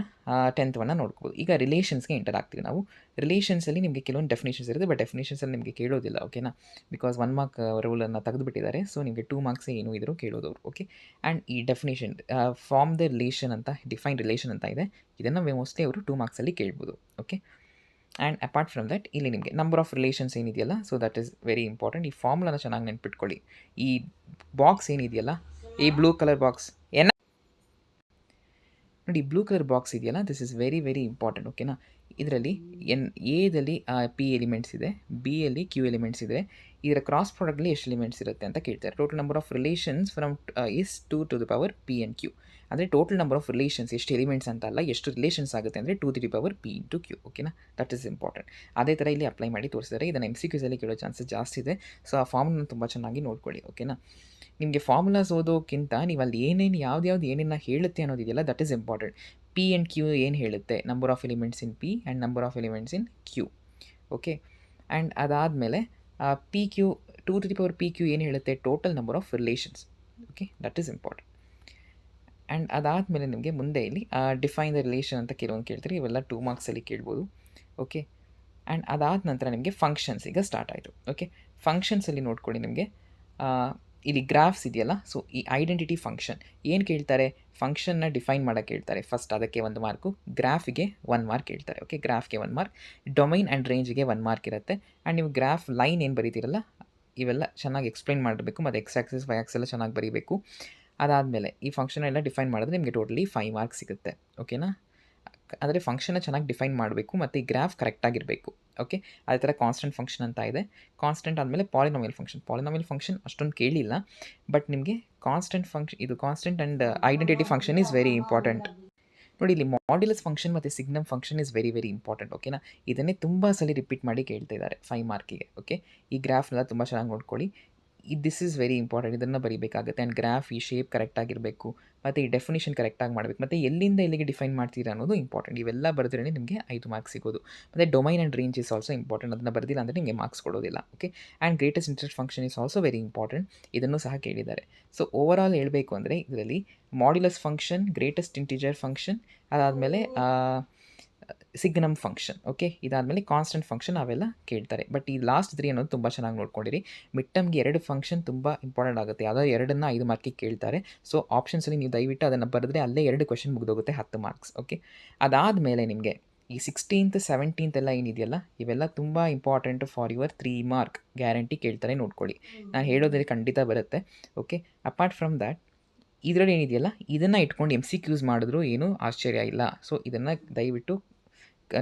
10th ಒನ್ನ ನೋಡ್ಕೋಬೋದು. ಈಗ ರಿಲೇಷನ್ಸ್ಗೆ ಎಂಟರ್ ಆಗ್ತೀವಿ ನಾವು. ರಿಲೇಷನ್ಸಲ್ಲಿ ನಿಮಗೆ ಕೆಲವೊಂದು ಡೆಫಿನೇಷನ್ಸ್ ಇರುತ್ತೆ, ಬಟ್ ಡೆಫಿನೇಷನ್ಸಲ್ಲಿ ನಿಮಗೆ ಕೇಳೋದಿಲ್ಲ. ಓಕೆನಾ. ಬಿಕಾಸ್ 1 ಮಾರ್ಕ್ ರೂಲನ್ನು ತೆಗೆದುಬಿಟ್ಟಿದ್ದಾರೆ. ಸೊ ನಿಮಗೆ 2 ಮಾರ್ಕ್ಸ್ ಏನು ಇದ್ರೂ ಕೇಳೋದವರು. ಓಕೆ. ಆ್ಯಂಡ್ ಈ ಡೆಫಿನೇಷನ್ ಫಾರ್ಮ್ ದ ರಿಲೇಷನ್ ಅಂತ, ಡಿಫೈನ್ ರಿಲೇಷನ್ ಅಂತ ಇದೆ. ಇದನ್ನು ಮೋಸ್ಟ್ಲಿ ಅವರು 2 ಮಾರ್ಕ್ಸಲ್ಲಿ ಕೇಳ್ಬೋದು. Okay. And apart from that ಇಲ್ಲಿ ನಿಮಗೆ ನಂಬರ್ ಆಫ್ ರಿಲೇಷನ್ಸ್ ಏನಿದೆಯಲ್ಲ, so that is very important. ಈ ಫಾರ್ಮುಲಾನ ಚೆನ್ನಾಗಿ ನೆನ್ಪಿಟ್ಕೊಳ್ಳಿ. ಈ ಬಾಕ್ಸ್ ಏನಿದೆಯಲ್ಲ, ಈ ಬ್ಲೂ ಕಲರ್ ಬಾಕ್ಸ್ ನೋಡಿ ಬ್ಲೂ ಕಲರ್ ಬಾಕ್ಸ್ ಇದೆಯಲ್ಲ, this is very very important. ಓಕೆನಾ, ಇದರಲ್ಲಿ ಎದಲ್ಲಿ ಪಿ ಎಲಿಮೆಂಟ್ಸ್ ಇದೆ, ಬಿ ಯಲ್ಲಿ ಕ್ಯೂ ಎಲಿಮೆಂಟ್ಸ್ ಇದೆ. ಇದರ ಕ್ರಾಸ್ ಪ್ರಾಡಕ್ಟ್ಲಿ ಎಷ್ಟು ಎಲಿಮೆಂಟ್ಸ್ ಇರುತ್ತೆ ಅಂತ ಕೇಳ್ತಾರೆ. Total number of relations from is 2 to the power p and q. ಅಂದರೆ ಟೋಟಲ್ ನಂಬರ್ ಆಫ್ ರಿಲೇಷನ್ಸ್, ಎಷ್ಟು ಎಲಿಮೆಂಟ್ಸ್ ಅಂತ ಅಲ್ಲ, ಎಷ್ಟು ರಿಲೇಷನ್ಸ್ ಆಗುತ್ತೆ ಅಂದರೆ 2 to the power p into q. ಓಕೆನಾ, ದಟ್ ಇಸ್ ಇಂಪಾರ್ಟೆಂಟ್. ಅದೇ ಥರ ಇಲ್ಲಿ ಅಪ್ಲೈ ಮಾಡಿ ತೋರಿಸಿದ್ದಾರೆ. ಇದನ್ನು MCQs ಅಲ್ಲಿ ಕೇಳೋ ಚಾನ್ಸಸ್ ಜಾಸ್ತಿ ಇದೆ. ಸೊ ಆ ಫಾರ್ಮ್ನ ತುಂಬ ಚೆನ್ನಾಗಿ ನೋಡ್ಕೊಳ್ಳಿ. ಓಕೆನಾ, ನಿಮಗೆ ಫಾರ್ಮುಲಾಸ್ ಓದೋಕ್ಕಿಂತ ನೀವು ಅಲ್ಲಿ ಏನೇನು ಯಾವ್ದು ಏನೇನು ಹೇಳುತ್ತೆ ಅನ್ನೋದಿದೆಯಲ್ಲ, that is important. P and Q ಏನು ಹೇಳುತ್ತೆ, number of elements in P and number of elements in Q. Okay, and ಅದಾದಮೇಲೆ P Q 2 to the power P Q ಏನು ಹೇಳುತ್ತೆ, total number of relations. Okay, that is important. And ಅದಾದಮೇಲೆ ನಿಮಗೆ ಮುಂದೆ ಇಲ್ಲಿ define the relation ಅಂತ ಕೆಲವೊಂದು ಕೇಳ್ತಾರೆ. ಇವೆಲ್ಲ 2 ಮಾರ್ಕ್ಸಲ್ಲಿ ಕೇಳ್ಬೋದು. ಓಕೆ, ಆ್ಯಂಡ್ ಅದಾದ ನಂತರ ನಿಮಗೆ ಫಂಕ್ಷನ್ಸ್ ಈಗ ಸ್ಟಾರ್ಟ್ ಆಯಿತು. ಓಕೆ, ಫಂಕ್ಷನ್ಸಲ್ಲಿ ನೋಡ್ಕೊಳ್ಳಿ, ನಿಮಗೆ ಇಲ್ಲಿ ಗ್ರಾಫ್ಸ್ ಇದೆಯಲ್ಲ, ಸೊ ಈ ಐಡೆಂಟಿಟಿ ಫಂಕ್ಷನ್ ಏನು ಕೇಳ್ತಾರೆ, ಫಂಕ್ಷನ್ನ ಡಿಫೈನ್ ಮಾಡೋಕ್ಕೆ ಹೇಳ್ತಾರೆ. ಫಸ್ಟ್ ಅದಕ್ಕೆ 1 ಮಾರ್ಕು, ಗ್ರಾಫಿಗೆ 1 ಮಾರ್ಕ್ ಹೇಳ್ತಾರೆ. ಓಕೆ, ಗ್ರಾಫ್ಗೆ 1 ಮಾರ್ಕ್, ಡೊಮೈನ್ ಆ್ಯಂಡ್ ರೇಂಜ್ಗೆ 1 ಮಾರ್ಕ್ ಇರುತ್ತೆ. ಆ್ಯಂಡ್ ನೀವು ಗ್ರಾಫ್ ಲೈನ್ ಏನು ಬರೀತೀರಲ್ಲ, ಇವೆಲ್ಲ ಚೆನ್ನಾಗಿ ಎಕ್ಸ್ಪ್ಲೈನ್ ಮಾಡಬೇಕು, ಮತ್ತು ಎಕ್ಸ್ ಆಕ್ಸಿಸ್ ವೈ ಆಕ್ಸ್ ಎಲ್ಲ ಚೆನ್ನಾಗಿ ಬರೀಬೇಕು. ಅದಾದಮೇಲೆ ಈ ಫಂಕ್ಷನ್ ಎಲ್ಲ ಡಿಫೈನ್ ಮಾಡಿದ್ರೆ ನಿಮಗೆ ಟೋಟಲಿ 5 ಮಾರ್ಕ್ಸ್ ಸಿಗುತ್ತೆ. ಓಕೆನಾ, ಅಂದರೆ ಫಂಕ್ಷನ್ನ ಚೆನ್ನಾಗಿ ಡಿಫೈನ್ ಮಾಡಬೇಕು ಮತ್ತು ಈ ಗ್ರಾಫ್ ಕರೆಕ್ಟಾಗಿರಬೇಕು. ಓಕೆ, ಅದೇ ಥರ ಕಾನ್ಸ್ಟೆಂಟ್ ಫಂಕ್ಷನ್ ಅಂತ ಇದೆ. ಕಾನ್ಸ್ಟೆಂಟ್ ಆದಮೇಲೆ ಪಾಲಿನಾಮಿಯಲ್ ಫಂಕ್ಷನ್ ಅಷ್ಟೊಂದು ಕೇಳಿಲ್ಲ, ಬಟ್ ನಿಮಗೆ constant and identity function is very important. ನೋಡಿ, ಇಲ್ಲಿ ಮಾಡ್ಯುಲಸ್ ಫಂಕ್ಷನ್ ಮತ್ತು signum function is very very important. ಓಕೆನಾ, ಇದನ್ನೇ ತುಂಬ ಸಲ ರಿಪೀಟ್ ಮಾಡಿ ಕೇಳ್ತಾ ಇದ್ದಾರೆ 5 ಮಾರ್ಕಿಗೆ. ಓಕೆ, ಈ ಗ್ರಾಫ್ನೆಲ್ಲ ತುಂಬ ಚೆನ್ನಾಗಿ ನೋಡ್ಕೊಳ್ಳಿ. ದಿಸ್ ಈಸ್ ವೆರಿ ಇಂಪಾರ್ಟೆಂಟ್, ಇದನ್ನು ಬರೀಬೇಕಾಗುತ್ತೆ. ಆ್ಯಂಡ್ ಗ್ರಾಫ್ ಈ ಶೇಪ್ ಕರೆಕ್ಟಾಗಿರಬೇಕು, ಮತ್ತು ಈ ಡೆಫಿನೇಷನ್ ಕರೆಕ್ಟಾಗಿ ಮಾಡಬೇಕು, ಮತ್ತು ಎಲ್ಲಿಂದ ಎಲ್ಲಿಗೆ ಡಿಫೈನ್ ಮಾಡ್ತೀರಾ ಅನ್ನೋದು ಇಂಪಾರ್ಟೆಂಟ್. ಇವೆಲ್ಲ ಬರೆದ್ರೆ ನಿಮಗೆ 5 ಮಾರ್ಕ್ಸ್ ಸಿಗೋದು. ಮತ್ತು domain and range is also important, ಅದನ್ನು ಬರೆದಿಲ್ಲ ಅಂದರೆ ನಿಮಗೆ ಮಾರ್ಕ್ಸ್ ಕೊಡೋದಿಲ್ಲ. Okay, and greatest interest function is also very important, ಇದನ್ನು ಸಹ ಕೇಳಿದ್ದಾರೆ. ಸೊ ಓವರ್ ಆಲ್ ಹೇಳಬೇಕು ಅಂದರೆ ಇದರಲ್ಲಿ modulus function, greatest integer function, ಅದಾದಮೇಲೆ ಸಿಗ್ನಮ್ ಫಂಕ್ಷನ್. ಓಕೆ, ಇದಾದಮೇಲೆ ಕಾನ್ಸ್ಟೆಂಟ್ ಫಂಕ್ಷನ್ ಅವೆಲ್ಲ ಕೇಳ್ತಾರೆ. ಬಟ್ ಈ ಲಾಸ್ಟ್ 3 ಅನ್ನೋದು ತುಂಬ ಚೆನ್ನಾಗಿ ನೋಡ್ಕೊಂಡಿರಿ. ಮಿಡ್ ಟರ್ಮ್ಗೆ 2 ಫಂಕ್ಷನ್ ತುಂಬ ಇಂಪಾರ್ಟೆಂಟ್ ಆಗುತ್ತೆ. ಯಾವುದೋ 2ನ್ನ 5 ಮಾರ್ಕಿಗೆ ಕೇಳ್ತಾರೆ. ಸೊ ಆಪ್ಷನ್ಸಲ್ಲಿ ನೀವು ದಯವಿಟ್ಟು ಅದನ್ನು ಬರೆದ್ರೆ ಅಲ್ಲೇ 2 ಕ್ವೆಶನ್ ಮುಗಿದೋಗುತ್ತೆ, 10 ಮಾರ್ಕ್ಸ್. ಓಕೆ, ಅದಾದಮೇಲೆ ನಿಮಗೆ ಈ 16th 17th ಎಲ್ಲ ಏನಿದೆಯಲ್ಲ, ಇವೆಲ್ಲ ತುಂಬ important for your 3 mark guarantee ಕೇಳ್ತಾರೆ, ನೋಡ್ಕೊಳ್ಳಿ. ನಾನು ಹೇಳೋದ್ರಲ್ಲಿ ಖಂಡಿತ ಬರುತ್ತೆ. ಓಕೆ, ಅಪಾರ್ಟ್ ಫ್ರಮ್ ದ್ಯಾಟ್ ಇದರಲ್ಲಿ ಏನಿದೆಯಲ್ಲ, ಇದನ್ನು ಇಟ್ಕೊಂಡು MCQs ಮಾಡಿದ್ರು ಏನೂ ಆಶ್ಚರ್ಯ ಇಲ್ಲ. ಸೊ ಇದನ್ನು ದಯವಿಟ್ಟು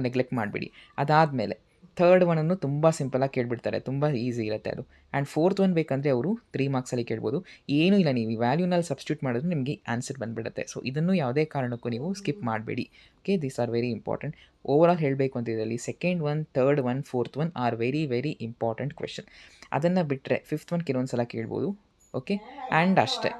ನೆಗ್ಲೆಕ್ಟ್ ಮಾಡಬೇಡಿ. ಅದಾದಮೇಲೆ ಥರ್ಡ್ ಒನ್ನನ್ನು ತುಂಬ ಸಿಂಪಲಾಗಿ ಕೇಳಿಬಿಡ್ತಾರೆ, ತುಂಬ ಈಸಿ ಇರುತ್ತೆ ಅದು. ಆ್ಯಂಡ್ 4th ಒನ್ ಬೇಕಂದರೆ ಅವರು 3 ಮಾರ್ಕ್ಸಲ್ಲಿ ಕೇಳ್ಬೋದು. ಏನೂ ಇಲ್ಲ, ನೀವು ಈ ವ್ಯಾಲ್ಯೂನಲ್ಲಿ ಸಬ್ಸ್ಟಿಟ್ಯೂಟ್ ಮಾಡಿದ್ರೆ ನಿಮಗೆ ಆನ್ಸರ್ ಬಂದುಬಿಡುತ್ತೆ. ಸೊ ಇದನ್ನು ಯಾವುದೇ ಕಾರಣಕ್ಕೂ ನೀವು ಸ್ಕಿಪ್ ಮಾಡಬೇಡಿ. Okay, these are very important. Over all ಹೇಳಬೇಕು ಅಂತ ಇದರಲ್ಲಿ 2nd one, 3rd one, 4th one are very very important question. ಅದನ್ನು ಬಿಟ್ಟರೆ 5th ಒನ್ ಕೆಲವೊಂದು ಸಲ ಕೇಳ್ಬೋದು. ಓಕೆ, ಆ್ಯಂಡ್ ಅಷ್ಟೇ.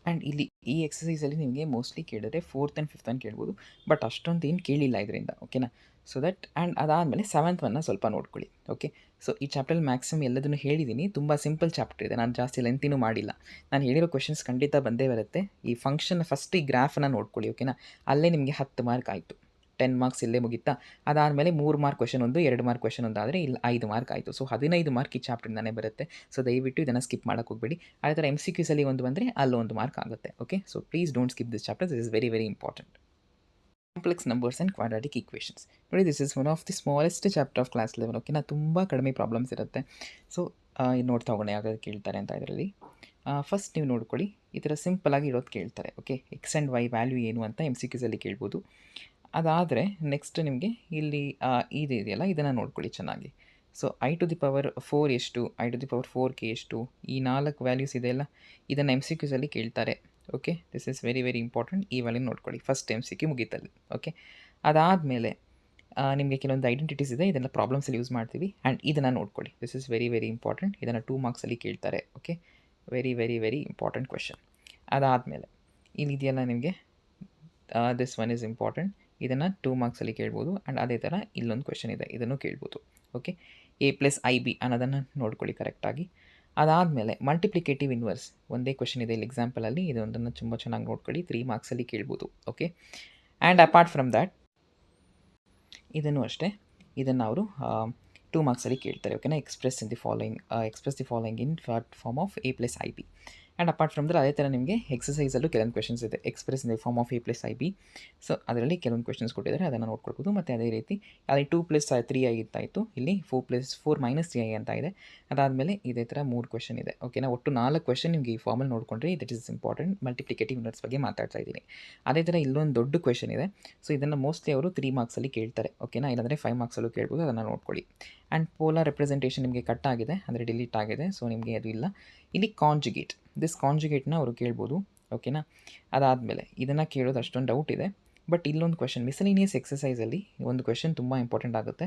ಆ್ಯಂಡ್ ಇಲ್ಲಿ ಈ ಎಕ್ಸಸೈಸಲ್ಲಿ ನಿಮಗೆ ಮೋಸ್ಟ್ಲಿ ಕೇಳಿದ್ರೆ 4th ಆ್ಯಂಡ್ 5th ಒನ್ ಕೇಳ್ಬೋದು, ಬಟ್ ಅಷ್ಟೊಂದು ಏನು ಕೇಳಿಲ್ಲ ಇದರಿಂದ. ಓಕೆನಾ, ಸೊ ದಟ್. ಆ್ಯಂಡ್ ಅದಾದಮೇಲೆ 7th ಒನ್ನ ಸ್ವಲ್ಪ ನೋಡ್ಕೊಳ್ಳಿ. ಓಕೆ, ಸೊ ಈ ಚಾಪ್ಟರ್ ಮ್ಯಾಕ್ಸಿಮಮ್ ಎಲ್ಲದನ್ನು ಹೇಳಿದ್ದೀನಿ. ತುಂಬ ಸಿಂಪಲ್ ಚಾಪ್ಟರ್ ಇದೆ, ನಾನು ಜಾಸ್ತಿ ಲೆಂತಿನೂ ಮಾಡಿಲ್ಲ. ನಾನು ಹೇಳಿರೋ ಕ್ವೆಶನ್ಸ್ ಖಂಡಿತ ಬಂದೇ ಬರುತ್ತೆ. ಈ ಫಂಕ್ಷನ್ ಫಸ್ಟ್ ಈ ಗ್ರಾಫನ್ನು ನೋಡ್ಕೊಳ್ಳಿ. ಓಕೆನಾ, ಅಲ್ಲೇ ನಿಮಗೆ 10 ಮಾರ್ಕ್ ಆಯಿತು, 10 ಮಾರ್ಕ್ಸ್ ಇಲ್ಲೇ ಮುಗಿತಾ. ಅದಾದಮೇಲೆ 3 ಮಾರ್ಕ್ ಕ್ವೆಶನ್ ಒಂದು, 2 ಮಾರ್ಕ್ ಕ್ವೆಶನ್ ಒಂದು ಆದರೆ ಇಲ್ಲಿ 5 ಮಾರ್ಕ್ ಆಯಿತು. ಸೊ 15 ಮಾರ್ಕ್ ಈ ಚಾಪ್ಟರ್ಯಿಂದನೇ ಬರುತ್ತೆ. ಸೊ ದಯವಿಟ್ಟು ಇದನ್ನು ಸ್ಕಿಪ್ ಮಾಡೋಕ್ಕೆ ಹೋಗಬೇಡಿ. ಅದೇ ಥರ MCQsಲ್ಲಿ ಒಂದು ಬಂದರೆ ಅಲ್ಲೊಂದು ಮಾರ್ಕ್ ಆಗುತ್ತೆ. Okay, so please don't skip this chapter, this is very very important. Complex numbers and quadratic equations. ನೋಡಿ, this is one of the smallest chapter of class 11. ಓಕೆನಾ, ತುಂಬ ಕಡಿಮೆ ಪ್ರಾಬ್ಲಮ್ಸ್ ಇರುತ್ತೆ. ಸೊ ನೋಡ್ತಾ ಹೋಗೋಣ ಯಾವ್ದಾದ್ರು ಕೇಳ್ತಾರೆ ಅಂತ. ಇದರಲ್ಲಿ ಫಸ್ಟ್ ನೀವು ನೋಡ್ಕೊಳ್ಳಿ, ಈ ಥರ ಸಿಂಪಲಾಗಿ ಇರೋದು ಕೇಳ್ತಾರೆ. Okay, x and y value ಏನು ಅಂತ MCQsಲ್ಲಿ ಕೇಳ್ಬೋದು. ಅದಾದರೆ ನೆಕ್ಸ್ಟ್ ನಿಮಗೆ ಇಲ್ಲಿ ಇದು ಇದೆಯಲ್ಲ, ಇದನ್ನು ನೋಡ್ಕೊಳ್ಳಿ ಚೆನ್ನಾಗಿ. So I to the power 4 ಎಷ್ಟು, I to the power 4k ಎಷ್ಟು, ಈ 4 ವ್ಯಾಲ್ಯೂಸ್ ಇದೆಯಲ್ಲ, ಇದನ್ನು MCQsಲ್ಲಿ ಕೇಳ್ತಾರೆ. Okay, this is very very important. ಈ ವ್ಯಾಲ್ಯೂ ನೋಡ್ಕೊಳ್ಳಿ, ಫಸ್ಟ್ MCQ ಮುಗೀತಲ್ಲಿ. ಓಕೆ, ಅದಾದಮೇಲೆ ನಿಮಗೆ ಕೆಲವೊಂದು ಐಡೆಂಟಿಟೀಸ್ ಇದೆ, ಇದನ್ನು ಪ್ರಾಬ್ಲಮ್ಸಲ್ಲಿ ಯೂಸ್ ಮಾಡ್ತೀವಿ. ಆ್ಯಂಡ್ ಇದನ್ನು ನೋಡ್ಕೊಳ್ಳಿ, this is very very important. ಇದನ್ನು 2 ಮಾರ್ಕ್ಸಲ್ಲಿ ಕೇಳ್ತಾರೆ. Okay, very very very important question. ಅದಾದಮೇಲೆ ಇಲ್ಲಿದೆಯಲ್ಲ ನಿಮಗೆ ದಿಸ್ ಒನ್ ಇಸ್ ಇಂಪಾರ್ಟೆಂಟ್, ಇದನ್ನು 2 ಮಾರ್ಕ್ಸಲ್ಲಿ ಕೇಳ್ಬೋದು. ಆ್ಯಂಡ್ ಅದೇ ಥರ ಇಲ್ಲೊಂದು ಕ್ವೆಶನ್ ಇದೆ, ಇದನ್ನು ಕೇಳ್ಬೋದು. ಓಕೆ, A+IB ಅನ್ನೋದನ್ನು ನೋಡ್ಕೊಳ್ಳಿ ಕರೆಕ್ಟಾಗಿ. ಅದಾದಮೇಲೆ ಮಲ್ಟಿಪ್ಲಿಕೇಟಿವ್ ಇನ್ವರ್ಸ್ ಒಂದೇ ಕ್ವೆಶನ್ ಇದೆ ಇಲ್ಲಿ ಎಕ್ಸಾಂಪಲಲ್ಲಿ, ಇದೊಂದನ್ನು ತುಂಬ ಚೆನ್ನಾಗಿ ನೋಡ್ಕೊಳ್ಳಿ, 3 ಮಾರ್ಕ್ಸಲ್ಲಿ ಕೇಳ್ಬೋದು. Okay, and apart from that ಇದನ್ನು ಅಷ್ಟೇ, ಇದನ್ನು ಅವರು 2 ಮಾರ್ಕ್ಸಲ್ಲಿ ಕೇಳ್ತಾರೆ. ಓಕೆನಾ, express the following in form of A+IB. And apart from that ಅದೇ ಥರ ನಿಮಗೆ ಎಕ್ಸಸೈಸಲ್ಲೂ ಕೆಲವೊಂದು ಕ್ವೆಶನ್ಸ್ ಇದೆ. Express in the form of a+ib. So ಅದರಲ್ಲಿ ಕೆಲವೊಂದು ಕ್ವೆಶನ್ಸ್ ಕೊಟ್ಟಿದ್ದಾರೆ, ಅದನ್ನು ನೋಡ್ಕೊಳ್ಬೋದು. ಮತ್ತು ಅದೇ ರೀತಿ ಅಲ್ಲಿ 2+3i ಇತ್ತಾಯಿತು, ಇಲ್ಲಿ 4+4 - 3i ಅಂತ ಇದೆ. ಅದಾದಮೇಲೆ ಇದೇ ಥರ 3 ಕ್ವೆಶನ್ ಇದೆ. ಓಕೆನಾ, ಒಟ್ಟು 4 ಕ್ವೆಶನ್ ನಿಮಗೆ ಈ ಫಾರ್ಮಲ್ಲಿ ನೋಡಿಕೊಂಡ್ರೆ that is important. Multiplicative units ಬಗ್ಗೆ ಮಾತಾಡ್ತಾ ಇದ್ದೀನಿ. ಅದೇ ಥರ ಇಲ್ಲೊಂದು ದೊಡ್ಡ ಕ್ವೆಶನ್ ಇದೆ. ಸೊ ಇದನ್ನು ಮೋಸ್ಟ್ಲಿ ಅವರು 3 ಮಾರ್ಕ್ಸಲ್ಲಿ ಕೇಳ್ತಾರೆ. ಓಕೆನಾ, ಇಲ್ಲಾಂದರೆ 5 ಮಾರ್ಕ್ಸಲ್ಲೂ ಕೇಳ್ಬೋದು, ಅದನ್ನು ನೋಡ್ಕೊಳ್ಳಿ. ಆ್ಯಂಡ್ ಪೋಲಾರ್ ರೆಪ್ರೆಸೆಂಟೇಷನ್ ನಿಮಗೆ ಕಟ್ ಆಗಿದೆ, ಅಂದರೆ ಡಿಲೀಟ್ ಆಗಿದೆ. ಸೊ ನಿಮಗೆ ಅದು ಇಲ್ಲ. ಇಲ್ಲಿ ಕಾಂಜುಗೇಟ್, ದಿಸ್ ಕಾಂಜುಗೇಟ್ನ ಅವರು ಕೇಳ್ಬೋದು. ಓಕೆನಾ, ಅದಾದಮೇಲೆ ಇದನ್ನು ಕೇಳೋದು ಅಷ್ಟೊಂದು ಡೌಟ್ ಇದೆ. ಬಟ್ ಇಲ್ಲೊಂದು ಕ್ವೆಶನ್ ಮಿಸಲೇನಿಯಸ್ ಎಕ್ಸಸೈಸಲ್ಲಿ ಒಂದು ಕ್ವೆಶನ್ ತುಂಬ ಇಂಪಾರ್ಟೆಂಟ್ ಆಗುತ್ತೆ.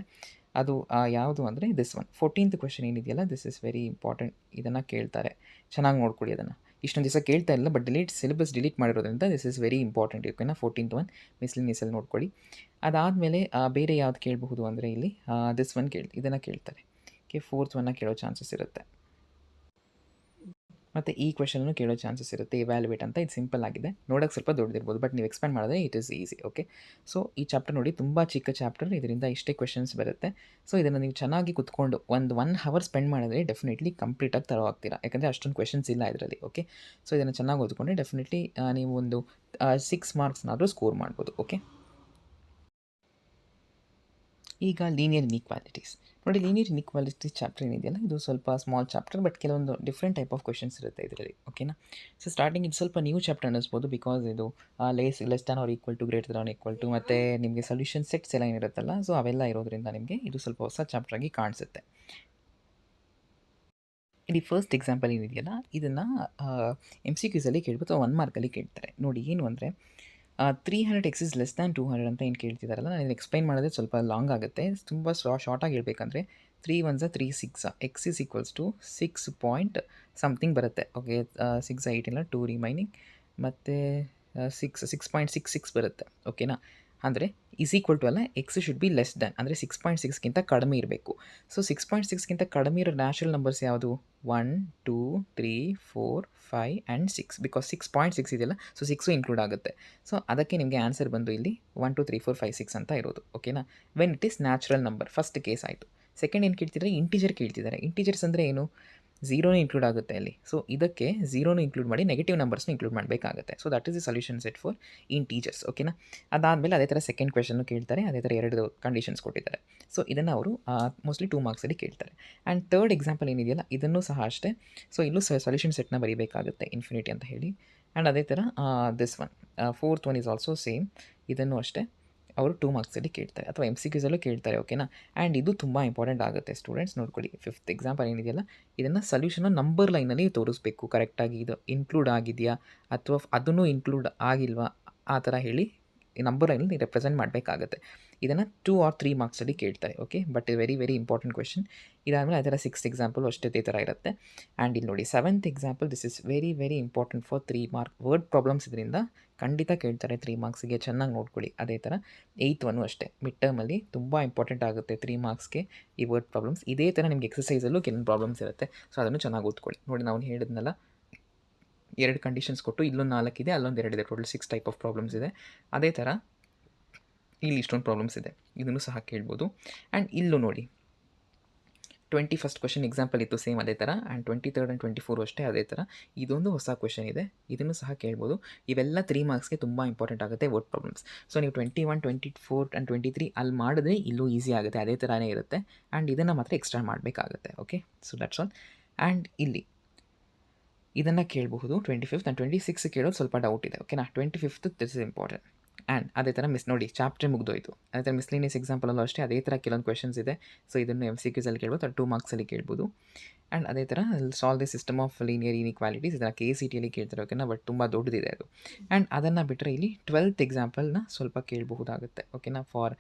ಅದು ಯಾವುದು ಅಂದರೆ ದಿಸ್ ಒನ್ 14th ಕ್ವೆಶನ್ ಏನಿದೆಯಲ್ಲ, ದಿಸ್ ಇಸ್ ವೆರಿ ಇಂಪಾರ್ಟೆಂಟ್. ಇದನ್ನು ಕೇಳ್ತಾರೆ, ಚೆನ್ನಾಗಿ ನೋಡ್ಕೊಳ್ಳಿ. ಅದನ್ನು ಇಷ್ಟೊಂದು ದಿವಸ ಕೇಳ್ತಾ ಇಲ್ಲ, ಬಟ್ ಸಿಲೆಬಸ್ ಡಿಲೀಟ್ ಮಾಡಿರೋದ್ರಿಂದ ದಿಸ್ ಇಸ್ ವೆರಿ ಇಂಪಾರ್ಟೆಂಟ್. ಓಕೆನಾ, 14th ಒನ್ ಮಿಸ್ಲೇನಿಯಸಲ್ಲಿ ನೋಡ್ಕೊಳ್ಳಿ. ಅದಾದಮೇಲೆ ಬೇರೆ ಯಾವ್ದು ಕೇಳಬಹುದು ಅಂದರೆ ಇಲ್ಲಿ ದಿಸ್ ಒನ್ ಇದನ್ನು ಕೇಳ್ತಾರೆ. ಓಕೆ, 4th ಒನ್ನ ಕೇಳೋ ಚಾನ್ಸಸ್ ಇರುತ್ತೆ. ಮತ್ತು ಈ ಕ್ವೆಶನ್ನು ಕೇಳೋ ಚಾನ್ಸಸ್ ಇರುತ್ತೆ. ಇವ್ಯಾಲ್ಯುವೇಟ್ ಅಂತ, ಇದು ಸಿಂಪಲ್ ಆಗಿದೆ, ನೋಡೋಕ್ಕೆ ಸ್ವಲ್ಪ ದೊಡ್ಡದಿರ್ಬೋದು, ಬಟ್ ನೀವು ಎಕ್ಸ್ಪ್ಯಾಂಡ್ ಮಾಡಿದ್ರೆ it is easy. Okay, so ಈ ಚಾಪ್ಟರ್ ನೋಡಿ ತುಂಬ ಚಿಕ್ಕ ಚಾಪ್ಟರ್, ಇದರಿಂದ ಇಷ್ಟೇ ಕ್ವೆಶನ್ಸ್ ಬರುತ್ತೆ. ಸೊ ಇದನ್ನು ನೀವು ಚೆನ್ನಾಗಿ ಕುತ್ಕೊಂಡು ಒಂದು 1 ಅವರ್ ಸ್ಪೆಂಡ್ ಮಾಡಿದ್ರೆ ಡೆಫಿನೆಟ್ಲಿ ಕಂಪ್ಲೀಟಾಗಿ ತರೋಗ್ತೀರಾ, ಯಾಕಂದರೆ ಅಷ್ಟೊಂದು ಕ್ವೆಶನ್ಸ್ ಇಲ್ಲ ಇದರಲ್ಲಿ. ಓಕೆ, ಸೊ ಇದನ್ನು ಚೆನ್ನಾಗಿ ಓದ್ಕೊಂಡ್ರೆ ಡೆಫಿನೆಟ್ಲಿ ನೀವು ಒಂದು 6 ಮಾರ್ಕ್ಸ್ನಾದರೂ ಸ್ಕೋರ್ ಮಾಡ್ಬೋದು. ಓಕೆ, ಈಗ ಲೀನಿಯರ್ ಇನ್ಇಕ್ವಾಲಿಟೀಸ್ ನೋಡಿ. ಲೀನಿಯರ್ ಇನ್ಇಕ್ವಾಲಿಟೀಸ್ ಚಾಪ್ಟರ್ ಏನಿದೆಯಲ್ಲ, ಇದು ಸ್ವಲ್ಪ ಸ್ಮಾಲ್ ಚಾಪ್ಟರ್, ಬಟ್ ಕೆಲವೊಂದು ಡಿಫ್ರೆಂಟ್ ಟೈಪ್ ಆಫ್ ಕ್ವೆಶನ್ಸ್ ಇರುತ್ತೆ ಇದರಲ್ಲಿ. ಓಕೆನಾ, ಸೊ ಸ್ಟಾರ್ಟಿಂಗ್ ಇದು ಸ್ವಲ್ಪ ನ್ಯೂ ಚಾಪ್ಟರ್ ಅನ್ನಿಸ್ಬೋದು, ಬಿಕಾಸ್ ಇದು less than or equal to, greater than equal to, ಮತ್ತು ನಿಮಗೆ ಸೊಲ್ಯೂಷನ್ ಸೆಟ್ಸ್ ಎಲ್ಲ ಏನಿರುತ್ತಲ್ಲ, ಸೊ ಅವೆಲ್ಲ ಇರೋದ್ರಿಂದ ನಿಮಗೆ ಇದು ಸ್ವಲ್ಪ ಹೊಸ ಚಾಪ್ಟರ್ ಆಗಿ ಕಾಣಿಸುತ್ತೆ. ಇಲ್ಲಿ ಫಸ್ಟ್ ಎಕ್ಸಾಂಪಲ್ ಏನಿದೆಯಲ್ಲ, ಇದನ್ನು MCQಸಲ್ಲಿ ಕೇಳ್ಬೋದು, 1 ಮಾರ್ಕಲ್ಲಿ ಕೇಳ್ತಾರೆ. ನೋಡಿ ಏನು ಅಂದರೆ 300x is less than 200 ಅಂತ ಏನು ಕೇಳ್ತಿದ್ದಾರಲ್ಲ, ನಾನು ಇದನ್ನು ಎಕ್ಸ್ಪ್ಲೈನ್ ಮಾಡೋದೇ ಸ್ವಲ್ಪ ಲಾಂಗ್ ಆಗುತ್ತೆ. ತುಂಬ ಶಾರ್ಟಾಗಿ ಹೇಳ್ಬೇಕಂದ್ರೆ 3 1s 3 6 x is equals to 6 point something ಬರುತ್ತೆ. ಓಕೆ, 6 8 ಇಲ್ಲ, 2 ರಿಮೈನಿಂಗ್, ಮತ್ತು 6.66 ಬರುತ್ತೆ. ಓಕೆನಾ, ಅಂದರೆ ಈಸ್ ಈಕ್ವಲ್ ಟು ಅಲ್ಲ, X should be less than, ಅಂದರೆ 6.6ಗಿಂತ ಕಡಿಮೆ ಇರಬೇಕು. ಸೊ 6.6ಗಿಂತ ಕಡಿಮೆ ಇರೋ ನ್ಯಾಚುರಲ್ ನಂಬರ್ಸ್ ಯಾವುದು? 1 2 3 4 5 ಆ್ಯಂಡ್ 6, ಬಿಕಾಸ್ 6.6 ಇದೆಯಲ್ಲ, ಸೊ 6 ಇನ್ಕ್ಲೂಡ್ ಆಗುತ್ತೆ. ಸೊ ಅದಕ್ಕೆ ನಿಮಗೆ ಆನ್ಸರ್ ಬಂದು ಇಲ್ಲಿ 1 2 3 4 5 6 ಅಂತ ಇರೋದು. ಓಕೆನಾ, when it is natural number, first case ಆಯಿತು. ಸೆಕೆಂಡ್ ಏನು ಕೇಳ್ತಿದ್ದಾರೆ? ಇಂಟಿಜರ್ ಕೇಳ್ತಿದ್ದಾರೆ. ಇಂಟಿಜರ್ಸ್ ಅಂದರೆ ಏನು? ಝೀರೋನೂ ಇನ್ಕ್ಲೂಡ್ ಆಗುತ್ತೆ ಅಲ್ಲಿ. ಸೊ ಇದಕ್ಕೆ ಝೀರೋನು ಇನ್ಕ್ಲೂಡ್ ಮಾಡಿ ನೆಗೆಟಿವ್ ನಂಬರ್ಸ್ನ ಇನ್ಕ್ಲೂಡ್ ಮಾಡಬೇಕಾಗುತ್ತೆ. So that is the solution set for integers. ಓಕೆನಾ, ಅದಾದಮೇಲೆ ಅದೇ ಥರ ಸೆಕೆಂಡ್ ಕ್ವೆಶನ್ನು ಕೇಳ್ತಾರೆ, ಅದೇ ಥರ 2 ಕಂಡೀಷನ್ಸ್ ಕೊಟ್ಟಿದ್ದಾರೆ. ಸೊ ಇದನ್ನು ಅವರು ಮೋಸ್ಟ್ಲಿ 2 ಮಾರ್ಕ್ಸಲ್ಲಿ ಕೇಳ್ತಾರೆ. ಆ್ಯಂಡ್ ಥರ್ಡ್ ಎಕ್ಸಾಂಪಲ್ ಏನಿದೆಯಲ್ಲ, ಇದನ್ನು ಸಹ ಅಷ್ಟೇ. ಸೊ ಇಲ್ಲೂ ಸೊಲ್ಯೂಷನ್ ಸೆಟ್ನ ಬರೀಬೇಕಾಗುತ್ತೆ, ಇನ್ಫಿನಿಟಿ ಅಂತ ಹೇಳಿ. ಆ್ಯಂಡ್ ಅದೇ ಥರ this one 4th one is also same, ಇದನ್ನು ಅಷ್ಟೇ ಅವರು 2 ಮಾರ್ಕ್ಸಲ್ಲಿ ಕೇಳ್ತಾರೆ, ಅಥವಾ MCQಸಲ್ಲೂ ಕೇಳ್ತಾರೆ. ಓಕೆನಾ, ಆ್ಯಂಡ್ ಇದು ತುಂಬ ಇಂಪಾರ್ಟೆಂಟ್ ಆಗುತ್ತೆ ಸ್ಟೂಡೆಂಟ್ಸ್, ನೋಡ್ಕೊಳ್ಳಿ. 5th ಎಕ್ಸಾಂಪಲ್ ಏನಿದೆಯಲ್ಲ, ಇದನ್ನು ಸೊಲ್ಯೂಷನ್ನ ನಂಬರ್ ಲೈನಲ್ಲಿ ತೋರಿಸ್ಬೇಕು, ಕರೆಕ್ಟಾಗಿ ಇದು ಇನ್ಕ್ಲೂಡ್ ಆಗಿದೆಯಾ ಅಥವಾ ಅದನ್ನು ಇನ್ಕ್ಲೂಡ್ ಆಗಿಲ್ವಾ ಆ ಥರ ಹೇಳಿ ನಂಬರ್ ಲೈನಲ್ಲಿ ರೆಪ್ರೆಸೆಂಟ್ ಮಾಡಬೇಕಾಗುತ್ತೆ. ಇದನ್ನು 2 or 3 ಮಾರ್ಕ್ಸಲ್ಲಿ ಕೇಳ್ತಾರೆ. Okay, but very very important question. ಇದಾದಮೇಲೆ ಅದೇ ಥರ 6th ಎಕ್ಸಾಂಪಲ್ ಅಷ್ಟೇ ಇದೇ ಥರ ಇರುತ್ತೆ. ಆ್ಯಂಡ್ ಇಲ್ಲಿ ನೋಡಿ 7th example, this is very very important for 3 mark. Word problems ಇದರಿಂದ ಖಂಡಿತ ಕೇಳ್ತಾರೆ 3 ಮಾರ್ಕ್ಸಿಗೆ, ಚೆನ್ನಾಗಿ ನೋಡ್ಕೊಳ್ಳಿ. ಅದೇ ಥರ 8th ಒನ್ನು ಅಷ್ಟೇ, ಮಿಡ್ ಟರ್ಮಲ್ಲಿ ತುಂಬ ಇಂಪಾರ್ಟೆಂಟ್ ಆಗುತ್ತೆ 3 ಮಾರ್ಕ್ಸ್ಗೆ ಈ ವರ್ಡ್ ಪ್ರಾಬ್ಲಮ್ಸ್. ಇದೇ ಥರ ನಿಮಗೆ ಎಕ್ಸಸೈಸಲ್ಲೂ ಕೆಲವೊಂದು ಪ್ರಾಬ್ಲಮ್ಸ್ ಇರುತ್ತೆ. ಸೊ ಅದನ್ನು ಚೆನ್ನಾಗಿ ಓದ್ಕೊಳ್ಳಿ. ನೋಡಿ, ನಾವು ಹೇಳಿದ್ನಲ್ಲ, 2 ಕಂಡೀಷನ್ಸ್ ಕೊಟ್ಟು ಇಲ್ಲೊಂದು 4 ಇದೆ, ಅಲ್ಲೊಂದು 2 ಇದೆ, ಟೋಟಲ್ 6 ಟೈಪ್ ಆಫ್ ಪ್ರಾಬ್ಲಮ್ಸ್ ಇದೆ. ಅದೇ ಥರ ಇಲ್ಲಿ ಇಷ್ಟೊಂದು ಪ್ರಾಬ್ಲಮ್ಸ್ ಇದೆ, ಇದನ್ನು ಸಹ ಕೇಳ್ಬೋದು. ಆ್ಯಂಡ್ ಇಲ್ಲೂ ನೋಡಿ 21st ಕ್ವೆಶನ್ ಎಕ್ಸಾಂಪಲ್ ಇತ್ತು, ಸೇಮ್ ಅದೇ ಥರ. ಆ್ಯಂಡ್ 23rd ಆ್ಯಂಡ್ 24 ಅಷ್ಟೇ ಅದೇ ಥರ. ಇದೊಂದು ಹೊಸ ಕ್ವೆಶನ್ ಇದೆ, ಇದನ್ನು ಸಹ ಕೇಳ್ಬೋದು. ಇವೆಲ್ಲ 3 ಮಾರ್ಕ್ಸ್ಗೆ ತುಂಬ ಇಂಪಾರ್ಟೆಂಟ್ ಆಗುತ್ತೆ ವರ್ಡ್ ಪ್ರಾಬ್ಲಮ್ಸ್. ಸೊ ನೀವು 21, 24 ಆ್ಯಂಡ್ 23 ಅಲ್ಲಿ ಮಾಡಿದ್ರೆ ಇಲ್ಲೂ ಈಸಿ ಆಗುತ್ತೆ, ಅದೇ ಥರನೇ ಇರುತ್ತೆ. ಆ್ಯಂಡ್ ಇದನ್ನು ಮಾತ್ರ ಎಕ್ಸ್ಟ್ರಾ ಮಾಡಬೇಕಾಗುತ್ತೆ. Okay, so that's all. And ಇಲ್ಲಿ ಇದನ್ನು ಕೇಳಬಹುದು 25th ಆ್ಯಂಡ್ 26 ಕೇಳೋದು ಸ್ವಲ್ಪ ಡೌಟ್ ಇದೆ. ಓಕೆನಾ, 25th this is important. And ಅದೇ ಥರ ನೋಡಿ ಚಾಪ್ಟರ್ ಮುಗಿದೋಯ್ತು. ಅದೇ ಥರ ಮಿಸ್ಲೇನಿಯಸ್ ಎಕ್ಸಾಂಪಲಲ್ಲೂ ಅಷ್ಟೇ ಅದೇ ಥರ ಕೆಲವೊಂದು ಕ್ವೆಶನ್ಸ್ ಇದೆ. ಸೊ ಇದನ್ನು MCQಸಲ್ಲಿ ಕೇಳ್ಬೋದು, 2 ಮಾರ್ಕ್ಸಲ್ಲಿ ಕೇಳ್ಬೋದು. ಆ್ಯಂಡ್ ಅದೇ ಥರ solve the system of linear inequalities, ಇದನ್ನು KCTಯಲ್ಲಿ ಕೇಳ್ತಾರೆ. ಓಕೆನಾ, ಬಟ್ ತುಂಬ ದೊಡ್ಡದಿದೆ ಅದು. ಆ್ಯಂಡ್ ಅದನ್ನು ಬಿಟ್ಟರೆ ಇಲ್ಲಿ 12th ಎಕ್ಸಾಂಪಲ್ನ ಸ್ವಲ್ಪ ಕೇಳಬಹುದಾಗುತ್ತೆ. ಓಕೆನಾ, ಫಾರ್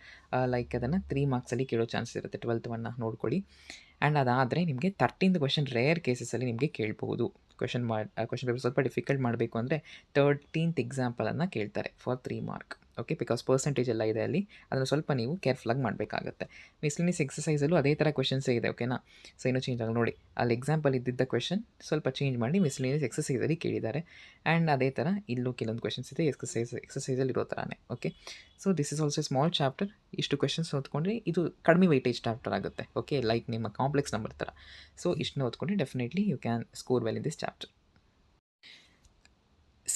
ಲೈಕ್ ಅದನ್ನು 3 ಮಾರ್ಕ್ಸಲ್ಲಿ ಕೇಳೋ ಚಾನ್ಸಸ್ ಇರುತ್ತೆ, 12th ಒನ್ನ ನೋಡ್ಕೊಳ್ಳಿ. ಆ್ಯಂಡ್ ಅದಾದರೆ ನಿಮಗೆ 13th ಕ್ವೆಶನ್ ರೇರ್ ಕೇಸಸಲ್ಲಿ ನಿಮಗೆ ಕೇಳಬಹುದು. ಕ್ವೆಶನ್ ಪೇಪರ್ ಸ್ವಲ್ಪ ಡಿಫಿಕಲ್ಟ್ ಮಾಡಬೇಕು ಅಂದರೆ 13th ಎಕ್ಸಾಂಪಲನ್ನು ಕೇಳ್ತಾರೆ for 3 mark. Okay, because percentage ಎಲ್ಲ ಇದೆ ಅಲ್ಲಿ, ಅದನ್ನು ಸ್ವಲ್ಪ ನೀವು ಕೇರ್ಫುಲ್ಲಾಗಿ ಮಾಡಬೇಕಾಗುತ್ತೆ. ಮಿಸ್ಲೇನಿಯಸ್ ಎಕ್ಸಸೈಸಲ್ಲೂ ಅದೇ ಥರ ಕ್ವೆಶನ್ಸೇ ಇದೆ. ಓಕೆನಾ, ಸೊ ಇನ್ನೂ ಚೇಂಜ್ ಆಗಲ್ಲ ನೋಡಿ, ಅಲ್ಲಿ ಎಕ್ಸಾಂಪಲ್ ಇದ್ದಿದ್ದ ಕ್ವೆಶನ್ ಸ್ವಲ್ಪ ಚೇಂಜ್ ಮಾಡಿ ಮಿಸ್ಲೇನಿಯಸ್ ಎಕ್ಸಸೈಸಲ್ಲಿ ಕೇಳಿದ್ದಾರೆ. ಆ್ಯಂಡ್ ಅದೇ ಥರ ಇಲ್ಲೂ ಕೆಲವೊಂದು ಕ್ವೆಶನ್ಸ್ ಇದೆ ಎಕ್ಸಸೈಸಲ್ಲಿ ಇರೋ ಥರನೇ. Okay, so this is also small chapter. ಇಷ್ಟು ಕ್ವೆಶನ್ಸ್ ಓದ್ಕೊಂಡ್ರೆ ಇದು ಕಡಿಮೆ ವೈಟೇಜ್ ಚಾಪ್ಟರ್ ಆಗುತ್ತೆ. ಓಕೆ, ಲೈಕ್ ನಿಮ್ಮ ಕಾಂಪ್ಲೆಕ್ಸ್ ನಂಬರ್ ಥರ. ಸೊ ಇಷ್ಟನ್ನ ಓದ್ಕೊಂಡ್ರೆ definitely you can score well in this chapter.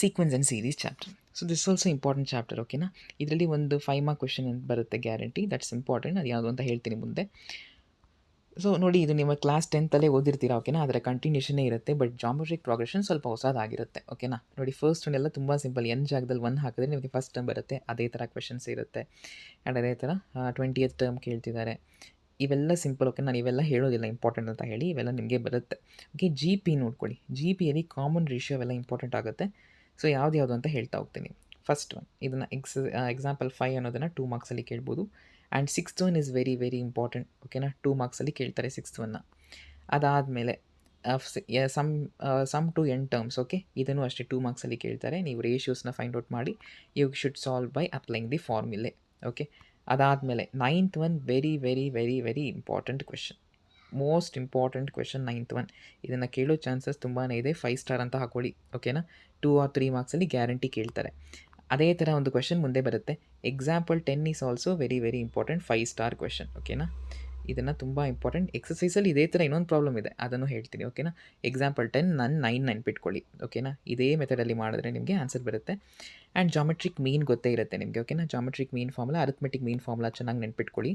Sequence and series chapter. So this also important chapter. ಓಕೆನಾ, ಇದರಲ್ಲಿ ಒಂದು 5 ಮಾರ್ಕ್ ಕ್ವೆಶನ್ ಬರುತ್ತೆ ಗ್ಯಾರಂಟಿ. That's important. ಅದು ಯಾವುದು ಅಂತ ಹೇಳ್ತೀನಿ ಮುಂದೆ. ಸೊ ನೋಡಿ, ಇದು ನಿಮ್ಮ ಕ್ಲಾಸ್ 10ಲ್ಲೇ ಓದಿರ್ತೀರಾ. ಓಕೆನಾ, ಅದರ ಕಂಟಿನ್ಯೂಷನ್ನೇ ಇರುತ್ತೆ. ಬಟ್ ಜಾಮೆಟ್ರಿಕ್ ಪ್ರೋಗ್ರೆಷನ್ ಸ್ವಲ್ಪ ಹೊಸದಾಗಿರುತ್ತೆ. ಓಕೆನಾ, ನೋಡಿ ಫಸ್ಟ್ ಒನ್ ಎಲ್ಲ ತುಂಬ ಸಿಂಪಲ್. ಎನ್ ಜಾಗದಲ್ಲಿ 1 ಹಾಕಿದ್ರೆ ನಿಮಗೆ ಫಸ್ಟ್ ಟರ್ಮ್ ಬರುತ್ತೆ. ಅದೇ ಥರ ಕ್ವೆಶನ್ಸ್ ಇರುತ್ತೆ. ಆ್ಯಂಡ್ ಅದೇ ಥರ 20th ಟರ್ಮ್ ಕೇಳ್ತಿದ್ದಾರೆ. ಇವೆಲ್ಲ ಸಿಂಪಲ್. ಓಕೆ, ನಾನು ಇವೆಲ್ಲ ಹೇಳೋದಿಲ್ಲ ಇಂಪಾರ್ಟೆಂಟ್ ಅಂತ ಹೇಳಿ, ಇವೆಲ್ಲ ನಿಮಗೆ ಬರುತ್ತೆ. ಓಕೆ, ಜಿ ಪಿ ನೋಡ್ಕೊಳ್ಳಿ. ಜಿ ಪಿಯಲ್ಲಿ ಕಾಮನ್ ರೇಷಿಯೋ ಅವೆಲ್ಲ ಇಂಪಾರ್ಟೆಂಟ್ ಆಗುತ್ತೆ. ಸೊ ಯಾವ್ದು ಅಂತ ಹೇಳ್ತಾ ಹೋಗ್ತೀನಿ. ಫಸ್ಟ್ ಒನ್, ಇದನ್ನು ಎಕ್ಸಾಂಪಲ್ 5 ಅನ್ನೋದನ್ನು 2 ಮಾರ್ಕ್ಸಲ್ಲಿ ಕೇಳ್ಬೋದು. And 6th one is very very important. ಓಕೆನಾ, 2 ಮಾರ್ಕ್ಸಲ್ಲಿ ಕೇಳ್ತಾರೆ 6th ಒನ್ನ. ಅದಾದಮೇಲೆ sum to n terms. Okay, ಇದನ್ನು ಅಷ್ಟೇ 2 ಮಾರ್ಕ್ಸಲ್ಲಿ ಕೇಳ್ತಾರೆ. ನೀವು ರೇಷಿಯೋಸ್ನ ಫೈಂಡ್ ಔಟ್ ಮಾಡಿ you should solve by applying the formulae. Okay, ಅದಾದಮೇಲೆ 9th one very very very very important question. Most important question 9th one. ಇದನ್ನು ಕೇಳೋ ಚಾನ್ಸಸ್ ತುಂಬಾ ಇದೆ. 5 ಸ್ಟಾರ್ ಅಂತ ಹಾಕೊಳ್ಳಿ. ಓಕೆನಾ, 2 or 3 ಮಾರ್ಕ್ಸಲ್ಲಿ ಗ್ಯಾರಂಟಿ ಕೇಳ್ತಾರೆ. ಅದೇ ಥರ ಒಂದು ಕ್ವೆಶನ್ ಮುಂದೆ ಬರುತ್ತೆ. Example 10 is also very very important 5 star question. ಓಕೆನಾ, ಇದನ್ನು ತುಂಬ ಇಂಪಾರ್ಟೆಂಟ್. ಎಕ್ಸಸೈಸಲ್ಲಿ ಇದೇ ಥರ ಇನ್ನೊಂದು ಪ್ರಾಬ್ಲಮ್ ಇದೆ, ಅದನ್ನು ಹೇಳ್ತೀನಿ. ಓಕೆನಾ, ಎಕ್ಸಾಂಪಲ್ 10 9 ನೆನ್ಪಿಟ್ಕೊಳ್ಳಿ. ಓಕೆನಾ, ಇದೇ ಮೆಥಡಲ್ಲಿ ಮಾಡಿದ್ರೆ ನಿಮಗೆ ಆನ್ಸರ್ ಬರುತ್ತೆ. ಆ್ಯಂಡ್ ಜಾಮೆಟ್ರಿಕ್ ಮೀನ್ ಗೊತ್ತೇ ಇರುತ್ತೆ ನಿಮಗೆ. ಓಕೆನಾ, ಜಾಮೆಟ್ರಿಕ್ ಮೀನ್ ಫಾರ್ಮುಲಾ, ಅರಿಥ್ಮೆಟಿಕ್ ಮೀನ್ ಫಾರ್ಮುಲಾ ಚೆನ್ನಾಗಿ ನೆನ್ಪಿಟ್ಕೊಳ್ಳಿ.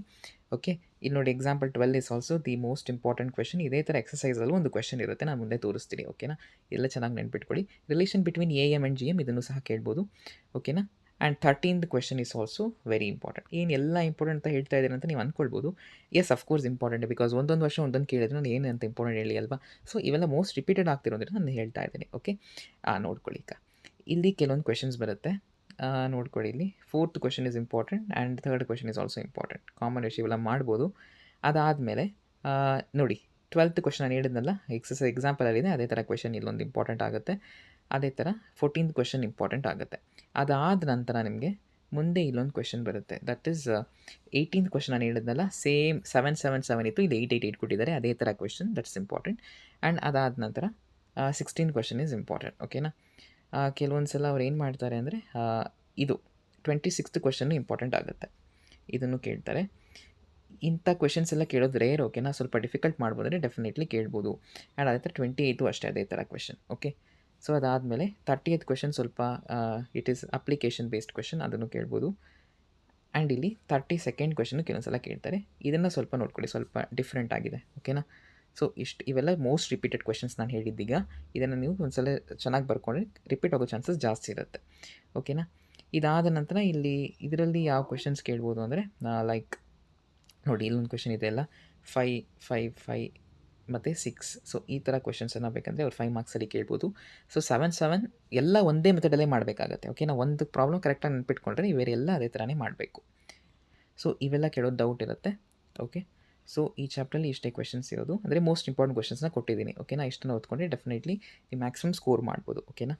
ಓಕೆ, ಇಲ್ಲಿ ನೋಡಿ example 12 is also the most important question. ಇದೇ ಥರ ಎಕ್ಸಸೈಸಲ್ಲೂ ಒಂದು ಕ್ವೆಶನ್ ಇರುತ್ತೆ, ನಾನು ಮುಂದೆ ತೋರಿಸ್ತೀನಿ. ಓಕೆನಾ, ಎಲ್ಲ ಚೆನ್ನಾಗಿ ನೆನ್ಪಿಟ್ಕೊಳ್ಳಿ. Relation between A M and G M, ಇದನ್ನು ಸಹ ಕೇಳ್ಬೋದು. ಓಕೆನಾ, and 13th question is also very important. ಏನು ಎಲ್ಲ ಇಂಪಾರ್ಟೆಂಟ್ ಅಂತ ಹೇಳ್ತಾ ಇದ್ದೀನಿ ಅಂತ ನೀವು ಅಂದ್ಕೊಳ್ಬೋದು. ಎಸ್, ಅಫ್ಕೋರ್ಸ್ ಇಂಪಾರ್ಟೆಂಟ್, ಬಿಕಾಸ್ ಒಂದೊಂದು ವರ್ಷ ಒಂದೊಂದು ಕೇಳಿದ್ರೆ ನಾನು ಏನು ಅಂತ ಇಂಪಾರ್ಟೆಂಟ್ ಹೇಳಿ ಅಲ್ವಾ. ಸೊ ಇವೆಲ್ಲ ಮೋಸ್ಟ್ ರಿಪೀಟೆಡ್ ಆಗ್ತಿರೋದ್ರೆ ನಾನು ಹೇಳ್ತಾ ಇದ್ದೀನಿ. ಓಕೆ, ನೋಡ್ಕೊಳ್ಳಿ. ಈಗ ಇಲ್ಲಿ ಕೆಲವೊಂದು ಕ್ವೆಶನ್ಸ್ ಬರುತ್ತೆ, ನೋಡ್ಕೊಳ್ಳಿ. ಇಲ್ಲಿ 4th question is important and 3rd question is also important. Common ratio ಇವೆಲ್ಲ ಮಾಡ್ಬೋದು. ಅದಾದಮೇಲೆ ನೋಡಿ 12th ಕ್ವೆಶನ್ ನಾನು ಹೇಳಿದ್ನಲ್ಲ, ಎಕ್ಸಾಂಪಲಲ್ಲಿದೆ. ಅದೇ ಥರ ಕ್ವೆಶನ್ ಇಲ್ಲೊಂದು ಇಂಪಾರ್ಟೆಂಟ್ ಆಗುತ್ತೆ. ಅದೇ ಥರ 14th ಕ್ವೆಶನ್ ಇಂಪಾರ್ಟೆಂಟ್ ಆಗುತ್ತೆ. ಅದಾದ ನಂತರ ನಿಮಗೆ ಮುಂದೆ ಇಲ್ಲೊಂದು ಕ್ವೆಶನ್ ಬರುತ್ತೆ. ದಟ್ ಈಸ್ 18th ಕ್ವೆಶನ್ ನಾನು ಹೇಳಿದ್ನಲ್ಲ, ಸೇಮ್ 777 ಇತ್ತು, ಇಲ್ಲಿ 888 ಕೊಟ್ಟಿದ್ದಾರೆ. ಅದೇ ಥರ ಕ್ವೆಶನ್, ದಟ್ಸ್ ಇಂಪಾರ್ಟೆಂಟ್. ಆ್ಯಂಡ್ ಅದಾದ ನಂತರ 16th ಕ್ವೆಶನ್ ಈಸ್ ಇಂಪಾರ್ಟೆಂಟ್. ಓಕೆನಾ, ಕೆಲವೊಂದು ಸಲ ಅವ್ರು ಏನು ಮಾಡ್ತಾರೆ ಅಂದರೆ ಇದು 26th ಕ್ವೆಶನ್ನು ಇಂಪಾರ್ಟೆಂಟ್ ಆಗುತ್ತೆ. ಇದನ್ನು ಕೇಳ್ತಾರೆ. ಇಂಥ ಕ್ವೆಶನ್ಸ್ ಎಲ್ಲ ಕೇಳೋದು ರೇರ್. ಓಕೆನಾ, ಸ್ವಲ್ಪ ಡಿಫಿಕಲ್ಟ್ ಮಾಡ್ಬೋದ್ರೆ ಡೆಫಿನೆಟ್ಲಿ ಕೇಳ್ಬೋದು. ಆ್ಯಂಡ್ ಅದೇ ಥರ 28 ಅಷ್ಟೇ ಅದೇ ಥರ ಕ್ವೆಶನ್. ಓಕೆ, ಸೊ ಅದಾದಮೇಲೆ 30th ಕ್ವೆಶನ್ ಸ್ವಲ್ಪ it is application based question, ಅದನ್ನು ಕೇಳ್ಬೋದು. ಆ್ಯಂಡ್ ಇಲ್ಲಿ 32nd ಕ್ವೆಶನ್ನು ಕೆಲವೊಂದು ಸಲ ಕೇಳ್ತಾರೆ. ಇದನ್ನು ಸ್ವಲ್ಪ ನೋಡ್ಕೊಳ್ಳಿ, ಸ್ವಲ್ಪ ಡಿಫ್ರೆಂಟ್ ಆಗಿದೆ. ಓಕೆನಾ, ಸೊ ಇವೆಲ್ಲ ಮೋಸ್ಟ್ ರಿಪೀಟೆಡ್ ಕ್ವೆಶನ್ಸ್ ನಾನು ಹೇಳಿದ್ದೀಗ. ಇದನ್ನು ನೀವು ಒಂದ್ಸಲ ಚೆನ್ನಾಗಿ ಬರ್ಕೊಂಡ್ರೆ ರಿಪೀಟ್ ಆಗೋ ಚಾನ್ಸಸ್ ಜಾಸ್ತಿ ಇರುತ್ತೆ. ಓಕೆನಾ, ಇದಾದ ನಂತರ ಇಲ್ಲಿ ಇದರಲ್ಲಿ ಯಾವ ಕ್ವೆಶನ್ಸ್ ಕೇಳ್ಬೋದು ಅಂದರೆ ಲೈಕ್ ನೋಡಿ, ಇಲ್ಲೊಂದು ಕ್ವೆಶನ್ ಇದೆ ಅಲ್ಲ, 5 5 5 ಮತ್ತು 6. ಸೊ ಈ ಥರ ಕ್ವೆಶನ್ಸನ್ನು ಬೇಕಂದರೆ ಅವ್ರು 5 ಮಾರ್ಕ್ಸಲ್ಲಿ ಕೇಳ್ಬೋದು. ಸೊ 7 7 ಎಲ್ಲ ಒಂದೇ ಮೆಥಡಲ್ಲೇ ಮಾಡಬೇಕಾಗತ್ತೆ. ಓಕೆನಾ, ಒಂದು ಪ್ರಾಬ್ಲಮ್ ಕರೆಕ್ಟಾಗಿ ನೆನ್ಪಿಟ್ಕೊಂಡ್ರೆ ಇವೆಲ್ಲ ಎಲ್ಲ ಅದೇ ಥರನೇ ಮಾಡಬೇಕು. ಸೊ ಇವೆಲ್ಲ ಕೇಳೋದು ಡೌಟ್ ಇರುತ್ತೆ. ಓಕೆ, ಸೊ ಈ ಚಾಪ್ಟ್ರಲ್ಲಿ ಇಷ್ಟೇ ಕ್ವೆಶನ್ಸ್ ಇರೋದು, ಅಂದರೆ ಮೋಸ್ಟ್ ಇಂಪಾರ್ಟೆಂಟ್ ಕ್ವೆಶನ್ಸ್ನ ಕೊಟ್ಟಿದ್ದೀನಿ. ಓಕೆನಾ, ಇಷ್ಟನ್ನು ಓದ್ಕೊಂಡ್ರೆ ಡೆಫಿನೆಟ್ಲಿ ನೀವು ಮ್ಯಾಕ್ಸಿಮಮ್ ಸ್ಕೋರ್ ಮಾಡ್ಬೋದು. ಓಕೆನಾ.